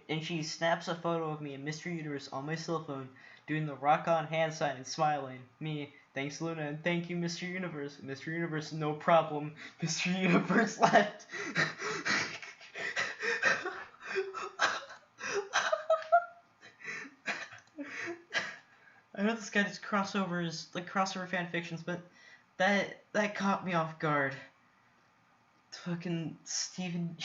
and she snaps a photo of me in Mr. Universe on my cell phone, doing the rock-on hand sign and smiling. Me, thanks, Luna, and thank you, Mr. Universe. Mr. Universe, no problem. Mr. Universe left. I know this guy does crossovers, like crossover fan fictions, but that caught me off guard. Fucking Steven.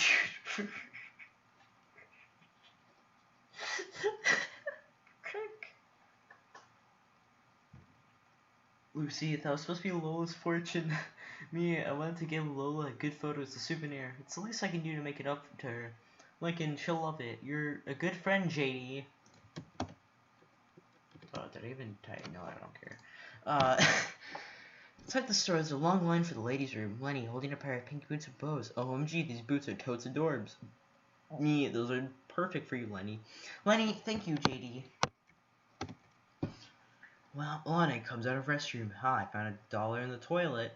Lucy, that was supposed to be Lola's fortune. Me, I wanted to give Lola a good photo as a souvenir. It's the least I can do to make it up to her. Lincoln, she'll love it. You're a good friend, JD. Oh, did I even type? No, I don't care. Inside the store, there's a long line for the ladies' room. Lenny holding a pair of pink boots with bows. OMG, these boots are totes adorbs. Me, those are perfect for you, Lenny. Lenny, thank you, JD. Well, Lana comes out of restroom. I found $1 in the toilet.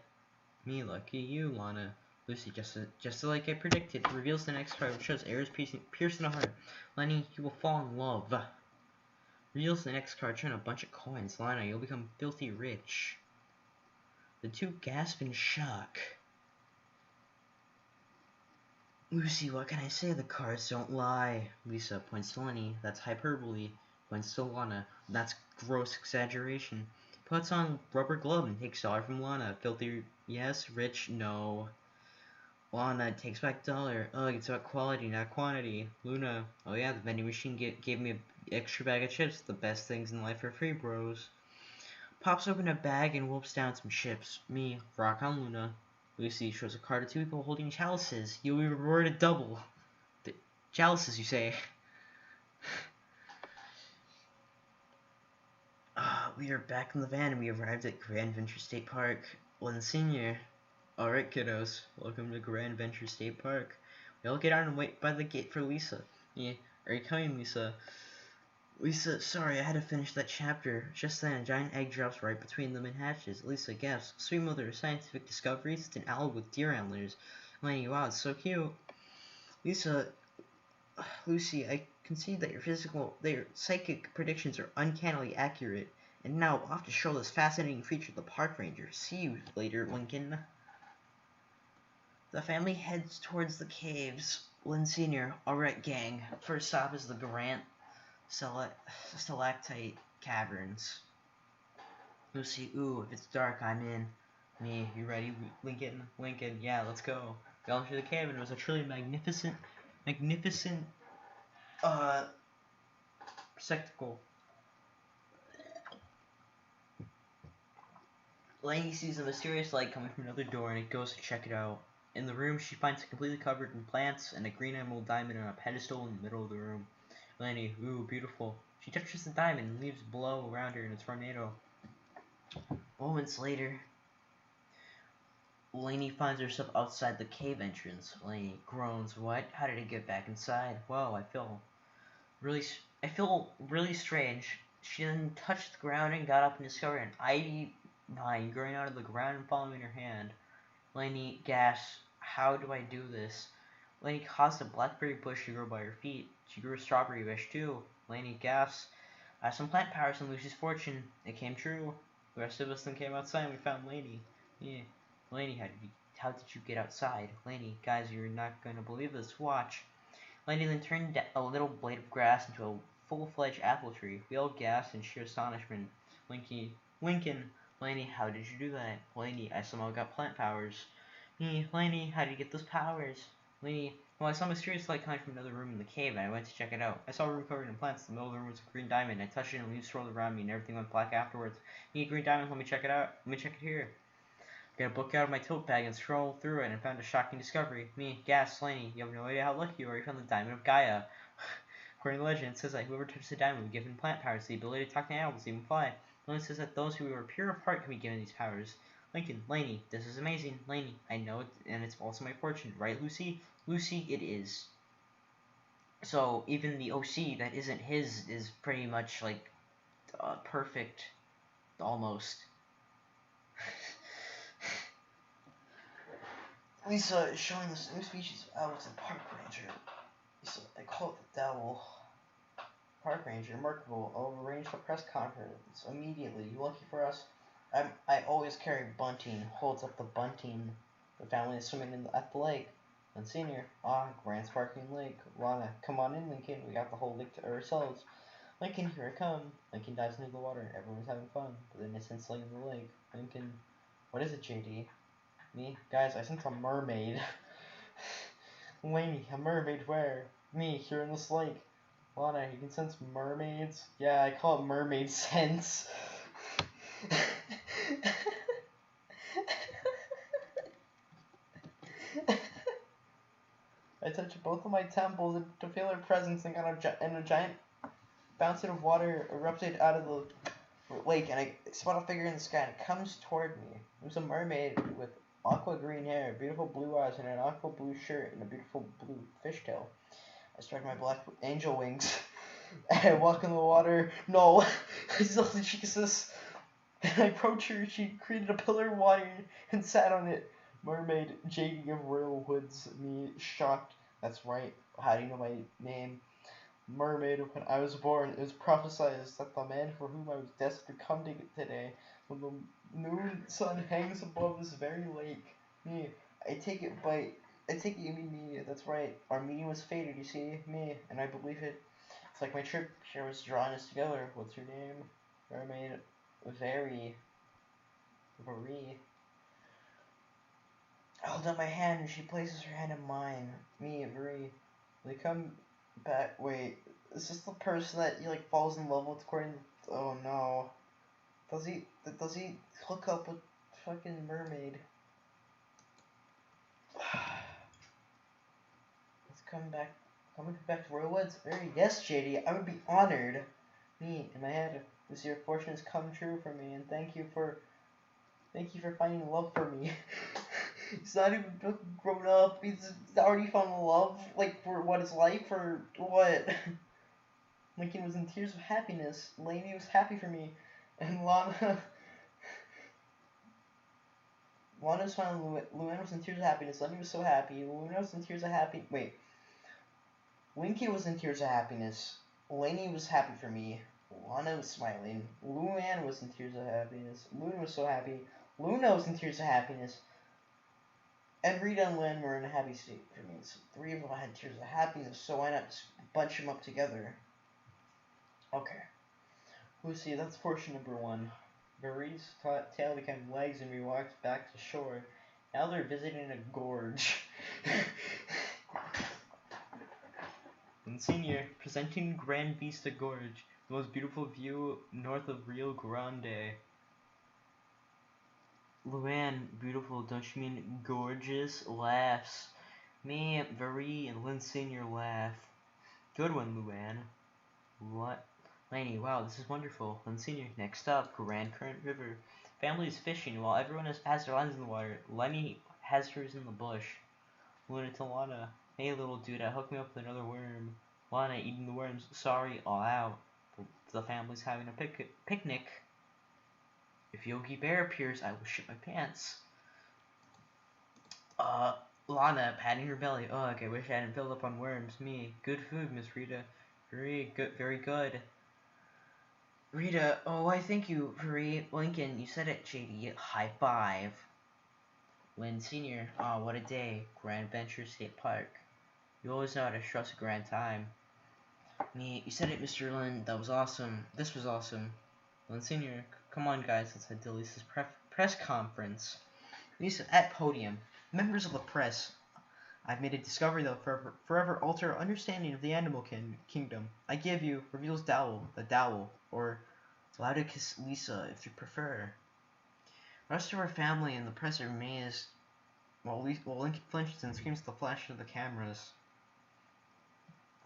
Me, lucky you, Lana. Lucy, just like I predicted, reveals the next card, which shows arrows piercing a heart. Lenny, you will fall in love. Reveals the next card, showing a bunch of coins. Lana, you'll become filthy rich. The two gasp in shock. Lucy, what can I say? The cards don't lie. Lisa points to Lenny. That's hyperbole. Points to Lana. That's gross exaggeration. Puts on rubber glove and takes $1 from Lana. Filthy, yes. Rich, no. Lana takes back $1. Ugh, it's about quality, not quantity. Luna, oh yeah, the vending machine gave me an extra bag of chips. The best things in life are free, bros. Pops open a bag and whoops down some chips. Me, rock on Luna. Lucy shows a card of 2 people holding chalices. You'll be rewarded double. Chalices, you say? We are back in the van and we arrived at Grand Venture State Park. Len Sr. Alright, kiddos. Welcome to Grand Venture State Park. We all get out and wait by the gate for Lisa. Yeah, are you coming, Lisa? Lisa, sorry, I had to finish that chapter. Just then, a giant egg drops right between them and hatches. Lisa gasps, sweet mother of scientific discoveries, it's an owl with deer antlers. Lenny, wow, it's so cute. Lisa, Lucy, I concede that your psychic predictions are uncannily accurate. And now, off to show this fascinating creature, the park ranger. See you later, Lincoln. The family heads towards the caves. Len Sr., alright gang, first stop is the Grant Stalactite Caverns. Lucy, ooh, if it's dark, I'm in. Me, you ready, Lincoln? Lincoln, yeah, let's go. We all entered the cave, and it was a truly magnificent spectacle. Laney sees a mysterious light coming from another door, and it goes to check it out. In the room, she finds it completely covered in plants and a green emerald diamond on a pedestal in the middle of the room. Laney, ooh, beautiful. She touches the diamond and leaves blow around her in a tornado. Moments later, Laney finds herself outside the cave entrance. Laney groans, what? How did it get back inside? Whoa, I feel really strange. She then touched the ground and got up and discovered an ivy vine growing out of the ground and following her hand. Laney gasps, how do I do this? Laney caused a blackberry bush to grow by her feet. She grew a strawberry bush too. Laney gasps, I have some plant powers in Lucy's fortune. It came true. The rest of us then came outside and we found Laney. Yeah. Laney, how did you get outside? Laney, guys, you're not going to believe this. Watch. Laney then turned a little blade of grass into a full-fledged apple tree. We all gasped in sheer astonishment. Lincoln, Laney, how did you do that? Laney, I somehow got plant powers. Me, Laney, how did you get those powers? Laney, well, I saw a mysterious light coming from another room in the cave, and I went to check it out. I saw a room covered in plants. In the middle of the room was a green diamond. I touched it, and leaves swirled around me, and everything went black afterwards. Me, green diamond, let me check it out. Let me check it here. I got a book out of my tote bag and scrolled through it and found a shocking discovery. Me, gasp, Laney, you have no idea how lucky you are. You found the diamond of Gaia. According to legend, it says that whoever touches the diamond will be given plant powers, the ability to talk to animals, even fly. It says that those who are pure of heart can be given these powers. Lincoln, Laney, this is amazing. Laney, I know it, and it's also my fortune, right, Lucy? Lucy, it is. So even the OC that isn't his is pretty much like perfect, almost. Lisa is showing this new species of owls in Park Ranger. Lisa, I call it the Dowel. Park Ranger, remarkable. I'll arrange a press conference immediately. You lucky for us? I always carry bunting. Holds up the bunting. The family is swimming at the lake. And Senior, grand sparkling lake. Lana, come on in, Lincoln. We got the whole lake to ourselves. Lincoln, here I come. Lincoln dives into the water. Everyone's having fun. But then it's instantly in the lake. Lincoln, what is it, JD? Me, guys, I sense a mermaid. Laney, a mermaid where? Me, here in this lake. Lana, you can sense mermaids? Yeah, I call it mermaid sense. I touched both of my temples to feel her presence and a giant fountain of water erupted out of the lake, and I spot a figure in the sky, and it comes toward me. It was a mermaid with aqua green hair, beautiful blue eyes, and an aqua blue shirt, and a beautiful blue fishtail. I spread my black angel wings, and I walk in the water. No, I still Jesus. And I approached her. She created a pillar of water and sat on it. Mermaid, JD of Royal Woods, me shocked. That's right. How do you know my name? Mermaid, when I was born, it was prophesied that the man for whom I was destined to come to today, when the noon sun hangs above this very lake. Me, I take it you mean me, that's right. Our meeting was fated, you see, me, and I believe it. It's like my trip here was drawing us together. What's your name? Mermaid, Marie. I hold out my hand and she places her hand in mine. Me, Marie. They come back. Wait, is this the person that he like falls in love with according to, oh no. Does he hook up with fucking mermaid? Let's come back to Royal Woods. Yes, JD, I would be honored. Me, in my head, this year fortune has come true for me, and thank you for finding love for me. He's not even grown up. He's already found love, like, for what it's like, for what? Lincoln was in tears of happiness. Lainey was happy for me. And Lana was finding Luann was in tears of happiness. Lenny was so happy. Luna was in tears of happiness. Wait. Lincoln was in tears of happiness. Lainey was happy for me. Lana was smiling. Luann was in tears of happiness. Luna was so happy. Luna was in tears of happiness. And Rita and Lynn were in a happy state for me. So 3 of them had tears of happiness, so why not just bunch them up together? Okay. Lucy, that's portion number 1. Marie's tail became legs and we walked back to shore. Now they're visiting a gorge. And Senior, presenting Grand Vista Gorge, the most beautiful view north of Rio Grande. Luann, beautiful, don't you mean gorgeous? Laughs. Me, Marie, and Lynn Senior laugh. Good one, Luann. What? Lainey, wow, this is wonderful. Lynn Senior, next up, Grand Current River. Family is fishing while everyone has their lines in the water. Lenny has hers in the bush. Luna to Lana, hey little dude, hook me up with another worm. Lana, eating the worms, sorry, all out. The family's having a picnic. If Yogi Bear appears, I will shit my pants. Lana, patting her belly. Ugh, I wish I hadn't filled up on worms. Me, good food, Miss Rita. Very good. Rita, oh, I thank you, Marie. Lincoln, you said it, JD. High five. Lynn Senior, oh, what a day. Grand Adventure State Park. You always know how to trust a grand time. Me, you said it, Mr. Lynn. That was awesome. This was awesome. Lynn Senior, come on, guys. Let's head to Lisa's press conference. Lisa, at podium. Members of the press. I've made a discovery that will forever alter our understanding of the animal kingdom. I give you, reveals Dowell, the Dowell, or Laudicus Lisa, if you prefer. The rest of our family and the press are amazed, while Lincoln flinches and screams at the flash of the cameras.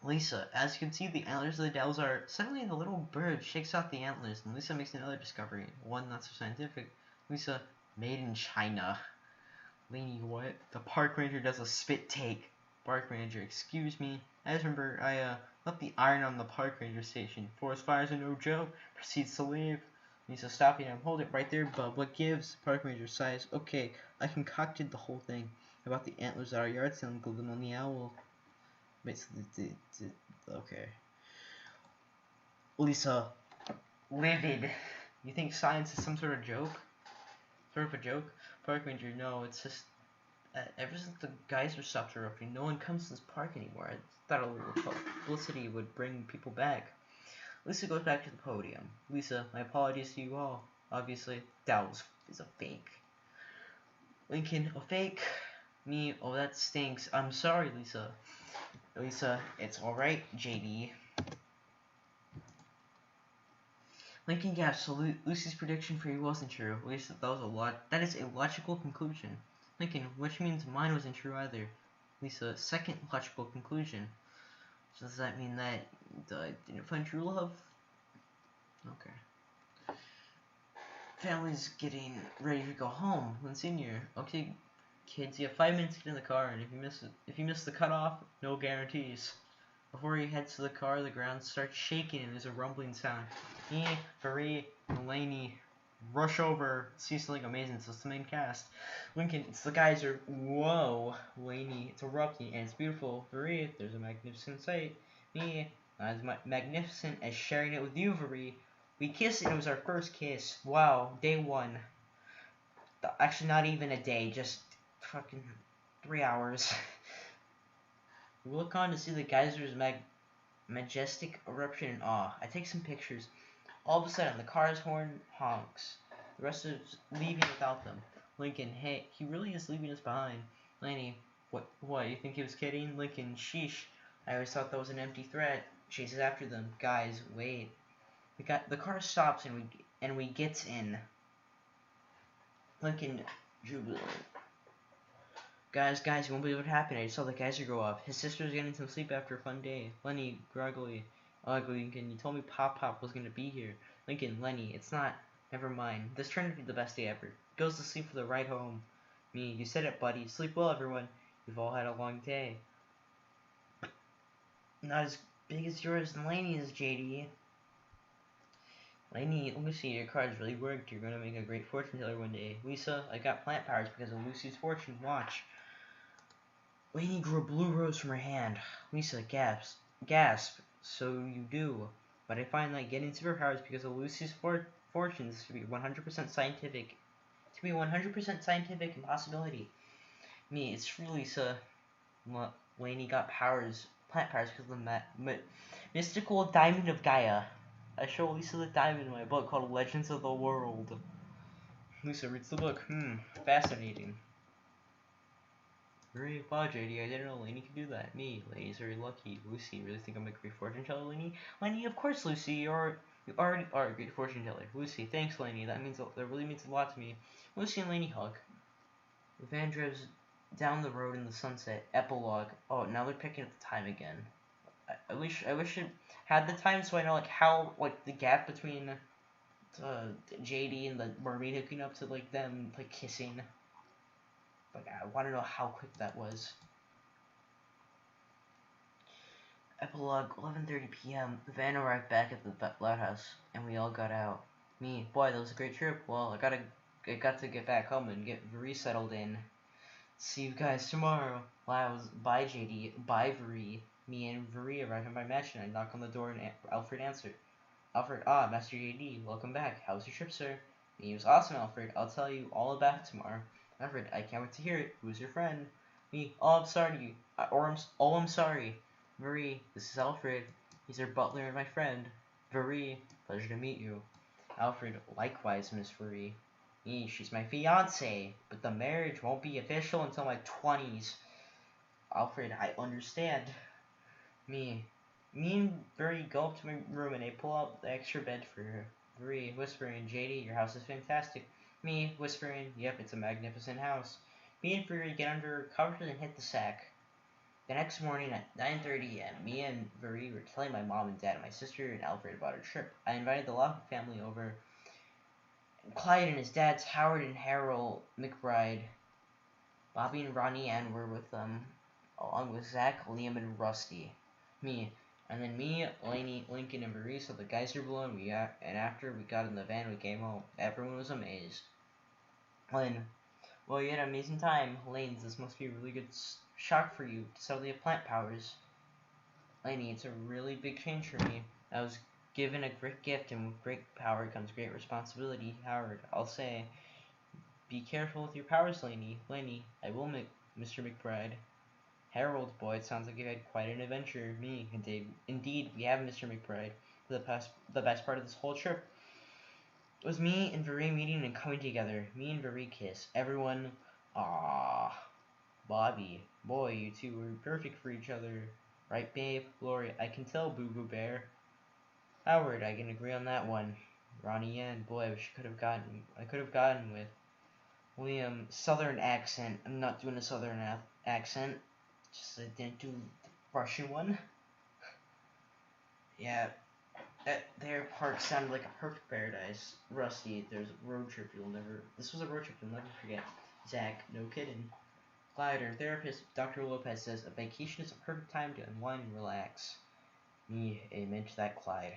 Lisa, as you can see, the antlers of the Dowells are... Suddenly the little bird shakes off the antlers, and Lisa makes another discovery, one not so scientific. Lisa, made in China. Lainey, what? The park ranger does a spit take. Park ranger, excuse me. I just remember I left the iron on the park ranger station. Forest fires are no joke. Proceeds to leave. Lisa, stopping him. Hold it right there, bub. What gives? Park ranger sighs. Okay, I concocted the whole thing about the antlers at our yard sale and glue them on the owl. Wait, so okay. Lisa, livid. You think science is some sort of joke? Sort of a joke? Park ranger, no, it's just ever since the geyser stopped erupting, no one comes to this park anymore. I thought a little publicity would bring people back. Lisa goes back to the podium. Lisa, my apologies to you all. Obviously, that is a fake. Lincoln, a fake? Me, oh that stinks. I'm sorry, Lisa. Lisa, it's alright, JD. Lincoln gasped, so Lucy's prediction for you wasn't true. Lisa, that is a logical conclusion. Lincoln, which means mine wasn't true either. Lisa, second logical conclusion. So does that mean that I didn't find true love? Okay. family's getting ready to go home. Lynn Senior. Okay, kids, you have 5 minutes to get in the car, and if you miss the cutoff, no guarantees. Before he heads to the car, the ground starts shaking and there's a rumbling sound. Me, Marie, and Lainey rush over, see something amazing. So it's the main cast. Lincoln, it's the geyser. Whoa. Lainey, it's erupting and it's beautiful. Marie, there's a magnificent sight. Me, not as magnificent as sharing it with you, Marie. We kissed and it was our first kiss. Wow, day 1. Actually, not even a day, just fucking 3 hours. We look on to see the geyser's majestic eruption in awe. I take some pictures. All of a sudden, the car's horn honks. The rest of us leaving without them. Lincoln, hey, he really is leaving us behind. Laney, what, you think he was kidding? Lincoln, sheesh. I always thought that was an empty threat. Chases after them. Guys, wait. The car stops and we gets in. Lincoln, jubilant. Guys, you won't believe what happened. I just saw the geyser go up. His sister was getting some sleep after a fun day. Lenny, groggily. Lincoln, you told me Pop was gonna be here. Lincoln, Lenny, it's not. Never mind. This turned to be the best day ever. Goes to sleep for the ride home. Me, you said it, buddy. Sleep well, everyone. We've all had a long day. Not as big as yours and Laney's, JD. Laney, Lucy, your cards really worked. You're gonna make a great fortune teller one day. Lisa, I got plant powers because of Lucy's fortune. Watch. Laney grew a blue rose from her hand. Lisa gasp. So you do. But I find that getting superpowers because of Lucy's fortunes to be 100% scientific. To be 100% scientific impossibility. Me, it's true, Lisa. Laney got plant powers because of the mystical diamond of Gaia. I show Lisa the diamond in my book called Legends of the World. Lisa reads the book. Fascinating. Very wow, JD, I didn't know Lainey could do that. Me, Lainey's very lucky. Lucy, really think I'm a great fortune teller, Lainey? Lainey, of course, Lucy, you already are a great fortune teller. Lucy, thanks, Lainey. That really means a lot to me. Lucy and Lainey hug. The van drives down the road in the sunset. Epilogue. Oh, now they're picking up the time again. I wish it had the time so I know how the gap between JD and the mermaid hooking up to them kissing. I want to know how quick that was. Epilogue, 11:30 p.m. The van arrived back at the lighthouse, and we all got out. Me, boy, that was a great trip. Well, I got to get back home and get Vri settled in. See you guys tomorrow. Bye, JD. Bye, Vri. Me and Vri arrive at my mansion. I knock on the door and Alfred answered. Alfred, Master JD, welcome back. How was your trip, sir? Me, it was awesome, Alfred. I'll tell you all about it tomorrow. Alfred, I can't wait to hear it. Who's your friend? Me, I'm sorry. I'm sorry. Vri, this is Alfred. He's our butler and my friend. Vri, pleasure to meet you. Alfred, likewise, Miss Vri. Me, she's my fiance, but the marriage won't be official until my 20s. Alfred, I understand. Me and Vri go up to my room and I pull out the extra bed for her. Vri, whispering, JD, your house is fantastic. Me, whispering, yep, it's a magnificent house. Me and Vri get under her covers and hit the sack. The next morning at 9:30 a.m., me and Vri were telling my mom and dad and my sister and Alfred about our trip. I invited the Lockwood family over. Clyde and his dads, Howard and Harold McBride. Bobby and Ronnie Ann were with them, along with Zach, Liam, and Rusty. Me. And then me, Lainey, Lincoln, and Marie saw the geyser blow, and after we got in the van, we came home. Everyone was amazed. Lynn. Well, you had an amazing time. Lanes, this must be a really good shock for you to suddenly have plant powers. Lainey, it's a really big change for me. I was given a great gift, and with great power comes great responsibility. Howard, I'll say, be careful with your powers, Lainey. Lainey, I will, Mr. McBride. Harold, boy, it sounds like you had quite an adventure. Me, indeed, we have, Mr. McBride. The best part of this whole trip was me and Vri meeting and coming together. Me and Vri kiss. Everyone, Bobby, boy, you two were perfect for each other. Right, babe? Gloria, I can tell, Boo-Boo Bear. Howard, I can agree on that one. Ronnie Ann, boy, I wish I could have gotten with. Liam, southern accent. I'm not doing a southern accent. Just I didn't do the Russian one. Yeah. their park sounded like a perfect paradise. Rusty, there's a road trip you'll never. This was a road trip you'll never forget. Zach, no kidding. Clyde, our therapist, Dr. Lopez says a vacation is a perfect time to unwind and relax. Me, amen to that, Clyde.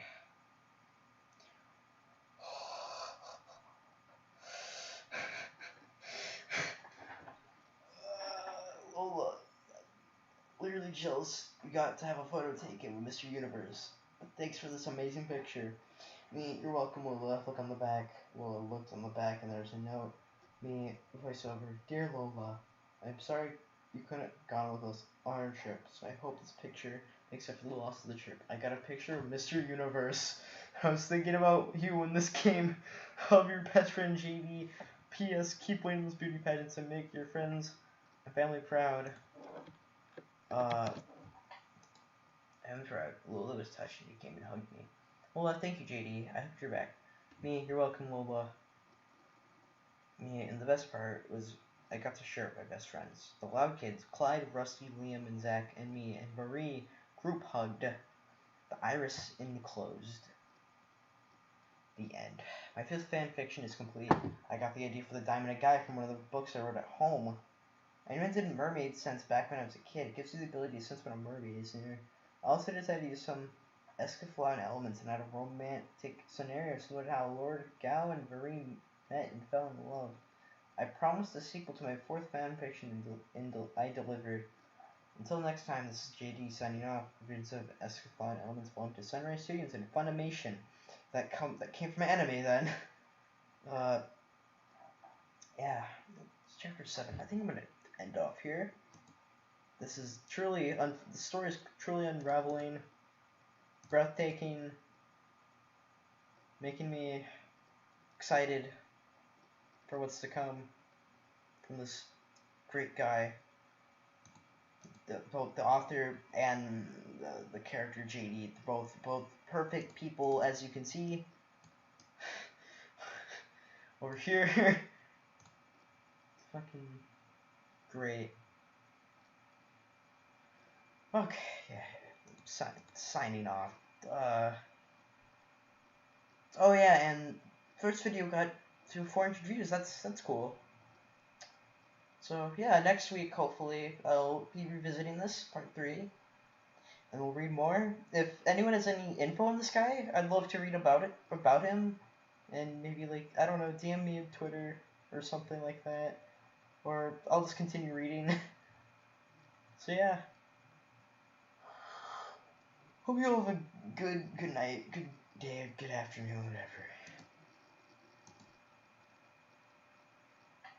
Lola, literally jealous you got to have a photo taken with Mr. Universe. Thanks for this amazing picture. Me, you're welcome, Lola. Look on the back. Lola looked on the back and there's a note. Me, voiceover. Dear Lola, I'm sorry you couldn't have gone with us on our trip, so I hope this picture makes up for the loss of the trip. I got a picture of Mr. Universe. I was thinking about you when this came. Love your best friend JD. P.S. Keep winning those beauty pageants and make your friends and family proud. I'm proud. Lola was touched and he came and hugged me. Lola, thank you, JD. I hope you're back. Me, you're welcome, Lola. Me, and the best part was I got to share it with my best friends. The Loud Kids, Clyde, Rusty, Liam, and Zach, and me, and Marie group hugged. The iris enclosed. The end. My 5th fan fiction is complete. I got the idea for the Diamond a Guy from one of the books I wrote at home. I invented mermaid sense back when I was a kid. It gives you the ability to sense when a mermaid is near. I also decided to use some Escaflowne elements and add a romantic scenario similar to how Lord Gao and Vareen met and fell in love. I promised a sequel to my 4th fanfiction and I delivered. Until next time, this is JD signing off. Visions of Escaflowne elements belong to Sunrise Studios and Funimation. That came from anime then. Yeah, it's chapter 7. I think I'm gonna end off here. This is truly the story is truly unraveling, breathtaking, making me excited for what's to come from this great guy. Both the author and the character JD, both perfect people, as you can see over here. Fucking great. Okay, yeah, signing off. Oh yeah, and first video got to 400 views. That's cool. So yeah, next week hopefully I'll be revisiting this part 3, and we'll read more. If anyone has any info on this guy, I'd love to read about him, and maybe like I don't know, DM me on Twitter or something like that, or I'll just continue reading. So yeah, hope you all have a good night, good day, good afternoon, whatever.